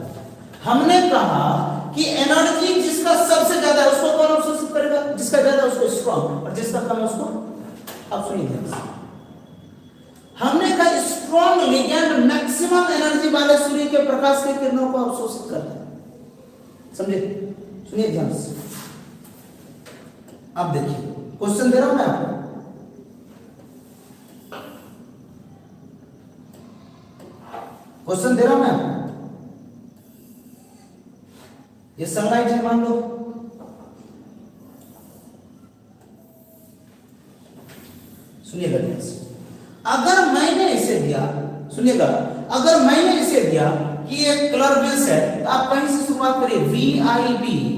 हमने कहा कि एनर्जी जिसका सबसे ज्यादा है उसको कौन अवशोषित करेगा? जिसका ज्यादा उसको स्ट्रॉन्ग, और जिसका कम है उसको। अब सुनिए ध्यान से, हमने कहा स्ट्रॉन्ग लिगेंड मैक्सिमम एनर्जी वाले सूर्य के प्रकाश के किरणों को अवशोषित करता है, समझे? सुनिए ध्यान से, अब देखिए क्वेश्चन दे रहा हूं मैं आपको, क्वेश्चन दे रहा हूं मैं आपको। ये सनलाइट है मान लो, सुनिएगा ध्यान से, अगर मैंने इसे दिया, सुनिएगा, अगर मैंने इसे दिया कि ये कलर बेस है, तो आप कहीं से शुरुआत करिए, VIBGYOR,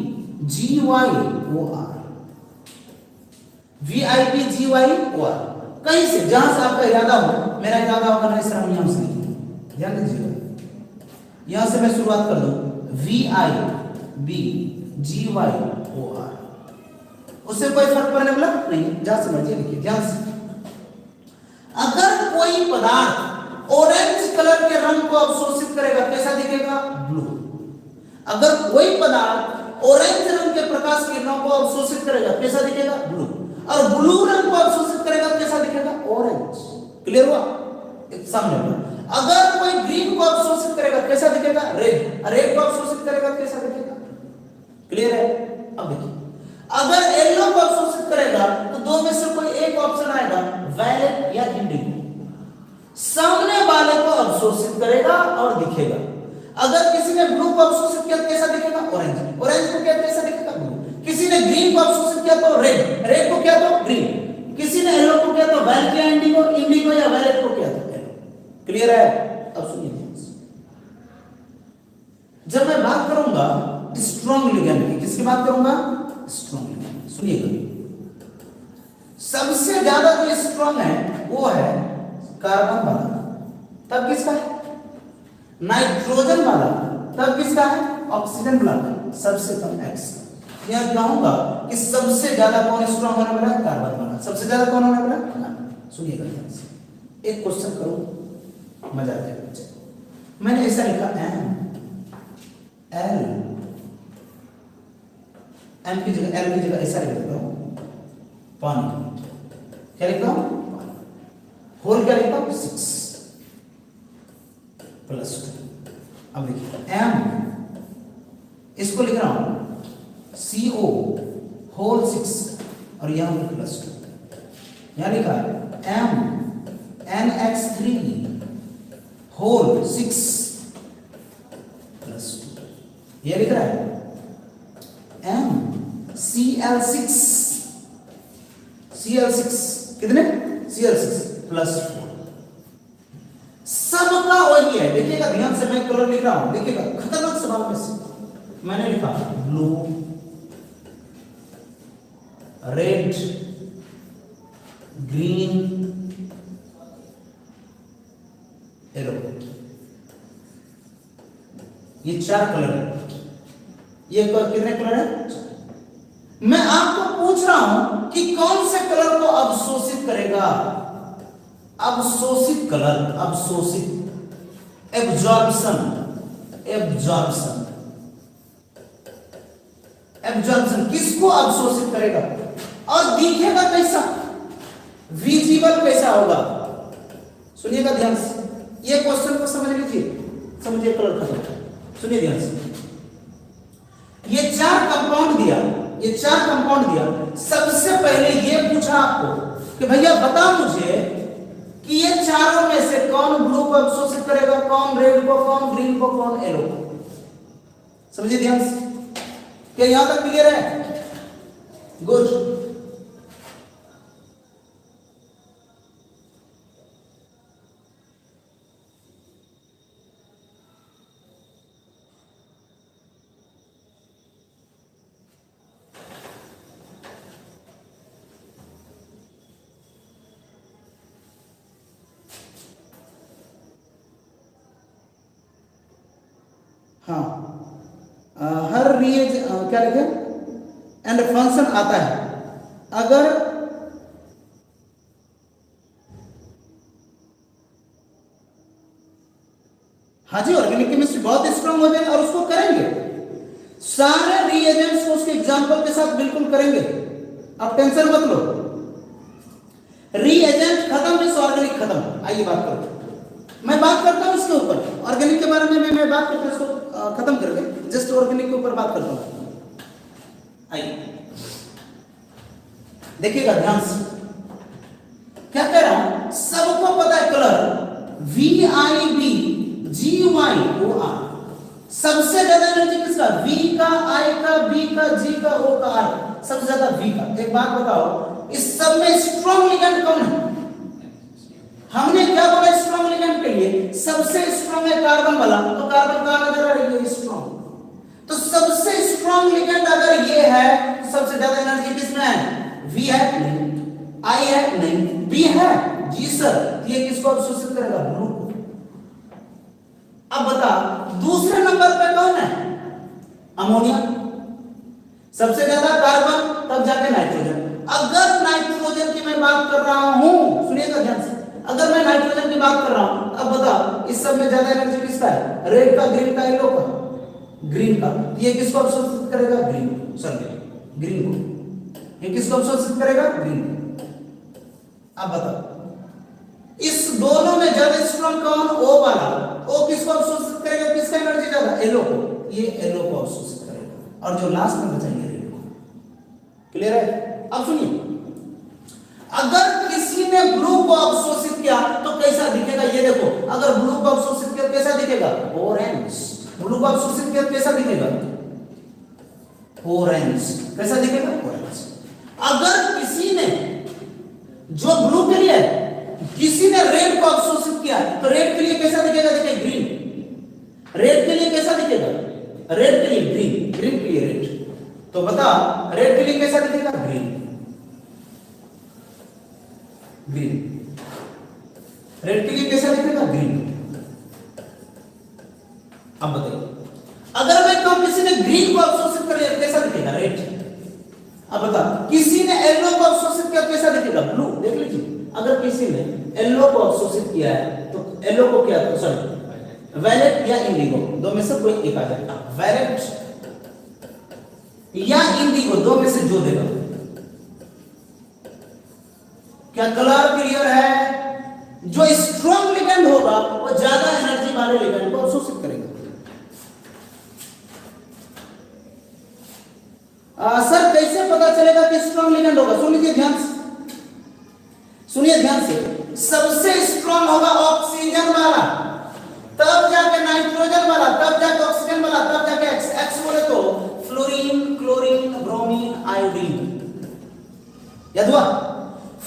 VIBGYOR, कहीं से, जहां से आपका इरादा हो। मेरा इरादा होगा ना इस राम से, ध्यान दीजिएगा, यहां से मैं शुरुआत कर दूं VIBGYOR, उससे कोई फर्क पड़ने वाला नहीं, जहां से मर्जी लिखिए ध्यान से। अगर कोई पदार्थ ऑरेंज कलर के रंग को अवशोषित करेगा, कैसा दिखेगा? ब्लू। अगर कोई पदार्थ ऑरेंज रंग के प्रकाश किरणों को अवशोषित करेगा, कैसा दिखेगा? ब्लू। और ब्लू रंग को अवशोषित करेगा, कैसा दिखेगा? ऑरेंज। क्लियर हुआ? सामने अगर कोई ग्रीन को अवशोषित करेगा, कैसा दिखेगा? रेड। रेड को अवशोषित करेगा, कैसा दिखेगा? क्लियर है? अब देखिए, अगर येलो को अवशोषित करेगा तो दो में से कोई एक ऑप्शन आएगा, वायलेट या इंडिगो। सामने वाले को अवशोषित करेगा और दिखेगा। अगर किसी ने ब्लू को अवशोषित किया तो कैसा दिखेगा? ऑरेंज। ऑरेंज को क्या कैसा दिखेगा? ब्लू। किसी ने ग्रीन को अवशोषित किया तो रेड। रेड को क्या तो ग्रीन। किसी ने येलो को किया तो वायलेट या इंडिगो। इंडिगो या वायलेट को किया तो येलो। क्लियर है? अब सुनिए, जब मैं बात करूंगा स्ट्रॉन्ग लिगेंड की, किसकी बात करूंगा? Strong ligand. सुनिएगा, सबसे ज्यादा जो स्ट्रॉन्ग है वो है कार्बन वाला, तब किसका है? नाइट्रोजन वाला, तब किसका है? ऑक्सीजन वाला, सबसे कम एक्स। यह कहूंगा कि सबसे ज्यादा कौन स्ट्रॉन्ग होने वाला है? कार्बन वाला। सबसे ज्यादा कौन होने वाला है? सुनिएगा ध्यान से, एक क्वेश्चन करो, मजा आ जाएगा बच्चे। मैंने ऐसा लिखा एम एल, एम की जगह एल की जगह ऐसा लिख देता हूं पानी। क्या लिखता हूं? होल क्या लिखता हूं? 6 + 2। अब देखिए एम, इसको लिख रहा हूं CO होल 6 और यहां पर +2। यहां लिखा है एम NX3 होल 6 + 2। ये लिख रहा है MCl6 कितने? Cl6 +4। सबका वही है। देखिएगा ध्यान से, मैं कलर लिख रहा हूं, देखिएगा खतरनाक सवाल में से मैंने लिखा ब्लू, रेड, ग्रीन, येलो। ये 4 कलर है। ये कितने कलर है? मैं आपको पूछ रहा हूं कि कौन से कलर को अवशोषित करेगा? अवशोषित कलर, अवशोषित, एब्जॉर्प्शन, एब्जॉर्प्शन, एब्जॉर्प्शन किसको अवशोषित करेगा और दिखेगा कैसा? विजिबल कैसा होगा? सुनिएगा ध्यान से, ये क्वेश्चन को समझ लीजिए, समझिए कलर खत्म। सुनिए ध्यान से, ये 4 कंपाउंड दिया, ये 4 कंपाउंड दिया। सबसे पहले ये पूछा आपको कि भैया बता मुझे कि ये चारों में से कौन ब्लू को अवशोषित करेगा, कौन रेड को, कौन ग्रीन को, कौन येलो को। समझिए ध्यान से, क्या यहां तक क्लियर है? गुड। हाँ, हर रिएज क्या लिखे? एंड फंक्शन आता है अगर हाँ जी, ऑर्गेनिक केमिस्ट्री बहुत स्ट्रांग हो जाए और उसको करेंगे, सारे रिएजेंट्स को उसके एग्जांपल के साथ बिल्कुल करेंगे, अब टेंशन मत लो। रिएजेंट खत्म, इस ऑर्गेनिक खत्म। आइए बात करो, मैं बात करता हूं इसके ऊपर, ऑर्गेनिक के बारे में मैं बात करता हूं, इसको खत्म करके जस्ट ऑर्गेनिक के ऊपर बात करता हूं। आइए देखिएगा ध्यान से, क्या कह रहा हूं? सबको पता है कलर VIBGYOR, सबसे ज्यादा एनर्जी किसका? V का, I का, B का, G का, O का, R, सबसे ज्यादा V का। एक बात बताओ, इस सब में स्ट्रॉन्ग लिगेंड कौन है? हमने क्या बोला स्ट्रॉन्ग लिगेंड के लिए? सबसे स्ट्रॉन्ग है कार्बन वाला, तो कार्बन कहां नजर आ रही है? स्ट्रॉन्ग। तो सबसे स्ट्रॉन्ग लिगेंड अगर ये है, तो सबसे ज्यादा एनर्जी किसमें है? V है? नहीं। I है? नहीं। B है? जी सर। ये किसको अवशोषित करेगा? ब्लू को। अब बता, दूसरे नंबर पे कौन है? अमोनिया। सबसे ज्यादा कार्बन, तब जाके नाइट्रोजन। अगर नाइट्रोजन की मैं बात कर रहा हूं, सुनिएगा ध्यान से, अगर मैं नाइट्रोजन की बात कर रहा हूं, अब बता इस सब में ज्यादा एनर्जी किसका है? रेड का, ग्रीन का, येलो का? ग्रीन का। ये किसको अवशोषित करेगा? ग्रीन को, सॉरी ग्रीन को। ये किसको अवशोषित करेगा? ग्रीन को। अब बताओ इस दोनों में ज्यादा स्ट्रॉन्ग कौन? O वाला। O किसको अवशोषित करेगा? किसका एनर्जी ज्यादा? येलो को। ये येलो को अवशोषित करेगा और जो लास्ट में बचाएंगे रेड को। क्लियर है? अब सुनिए, अगर किसी ने ब्लू को अवशोषित किया तो कैसा दिखेगा? ये देखो, अगर ब्लू को अवशोषित किया तो कैसा दिखेगा? ऑरेंज। ब्लू को अवशोषित किया कैसा दिखेगा? ऑरेंज। कैसा दिखेगा? ऑरेंज। अगर किसी ने जो ब्लू के लिए किसी ने रेड को अवशोषित किया तो रेड के लिए कैसा दिखेगा? देखिए ग्रीन। रेड के लिए कैसा दिखेगा? रेड के लिए ग्रीन, ग्रीन के लिए रेड। तो बता रेड के लिए कैसा दिखेगा? Green, green. रेड के लिए कैसा दिखेगा? ग्रीन। अब बताइए अगर मैं कहूं किसी ने ग्रीन को अवशोषित कर लिया कैसा दिखेगा? रेड। अब बता किसी ने येलो को अवशोषित किया कैसा दिखेगा? ब्लू। देख लीजिए अगर किसी ने येलो को अवशोषित किया है तो येलो को क्या था? सॉरी वायलेट या इंडिगो, दो में से कोई एक आ जाएगा। वायलेट या इंडिगो दो में से जो देगा। क्या कलर क्लियर है? जो स्ट्रॉन्ग लिगेंड होगा वो ज्यादा एनर्जी वाले लिगेंड को अवशोषित करेगा। सर कैसे पता चलेगा कि स्ट्रॉन्ग लिगेंड होगा? सुन लीजिए ध्यान से, सुनिए ध्यान से। सबसे स्ट्रॉन्ग होगा ऑक्सीजन वाला, तब जाके नाइट्रोजन वाला, तब जाके ऑक्सीजन वाला, तब जाके एक्स बोले तो फ्लोरीन, क्लोरीन, ब्रोमीन, आयोडीन। याद हुआ?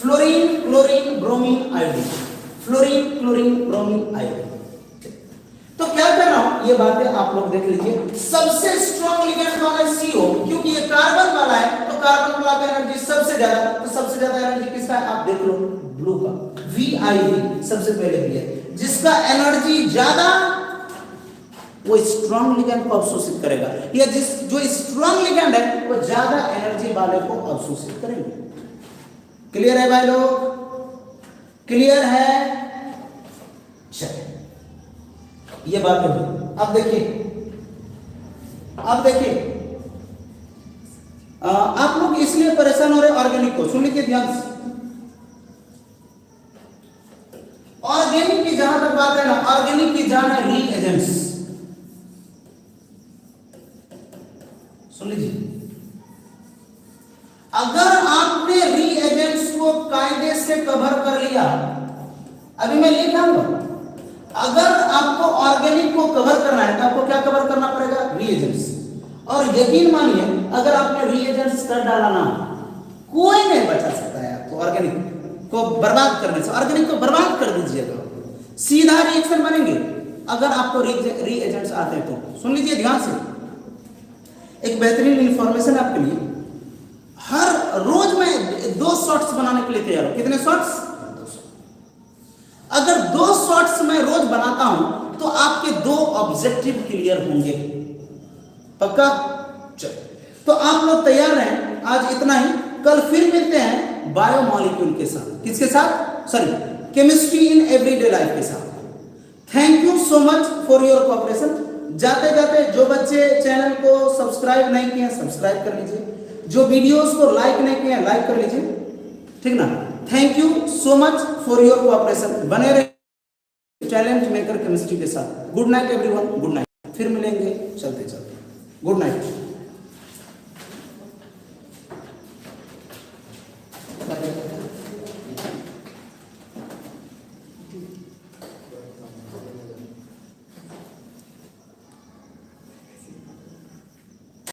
Fluorine, chlorine, bromine, iodine. Fluorine, chlorine, bromine, iodine. तो क्या कर रहा हूं ये बातें आप लोग देख लीजिए। सबसे स्ट्रॉन्ग लिगेंड कौन है? CO, क्योंकि ये कार्बन वाला है तो कार्बन वाला का एनर्जी सबसे ज्यादा, तो सबसे ज्यादा एनर्जी किसका है? आप देख लो ब्लू का, VIV सबसे पहले दिया, जिसका एनर्जी ज्यादा वो स्ट्रॉन्ग लिगेंड को अवशोषित करेगा, या जो स्ट्रॉन्ग लिगेंड है वो ज्यादा एनर्जी वाले को अवशोषित करेंगे। क्लियर है भाई लोग? क्लियर है? चलिए ये बात है। अब देखिए, अब देखिए आप लोग इसलिए परेशान हो रहे ऑर्गेनिक को, सुन लीजिए ध्यान से। ऑर्गेनिक की जहां तक बात है ना, ऑर्गेनिक की जान है रीएजेंट्स। सुन लीजिए, अगर आपने रीएजेंट्स को कायदे से कवर कर लिया, अभी मैं लिखाऊंगा, अगर आपको ऑर्गेनिक को कवर करना है तो आपको क्या कवर करना पड़ेगा? रीएजेंट्स। और यकीन मानिए अगर आपने रीएजेंट्स कर डाला ना, कोई नहीं बचा सकता है आपको ऑर्गेनिक को बर्बाद करने से। ऑर्गेनिक को बर्बाद कर दीजिएगा, सीधा रिएक्शन बनेंगे अगर आपको रीएजेंट्स आते हैं तो। सुन लीजिए ध्यान से, एक बेहतरीन इंफॉर्मेशन आपके लिए। हर रोज मैं 2 शॉट्स बनाने के लिए तैयार हूं। कितने शॉट्स? अगर 2 शॉट्स मैं रोज बनाता हूं तो आपके 2 ऑब्जेक्टिव क्लियर होंगे। पक्का? चलो तो आप लोग तैयार हैं? आज इतना ही, कल फिर मिलते हैं बायोमॉलिक्यूल के साथ। किसके साथ? Sorry, chemistry in everyday life के साथ। Thank you so much for your cooperation. जाते जाते जो बच्चे चैनल को सब्सक्राइब नहीं किए सब्सक्राइब कर लीजिए, जो वीडियोस को लाइक नहीं किए लाइक कर लीजिए, ठीक ना? Thank you so much for your cooperation. बने रहिए चैलेंज मेकर केमिस्ट्री के साथ। Good night everyone, good night. फिर मिलेंगे चलते चलते। Good night.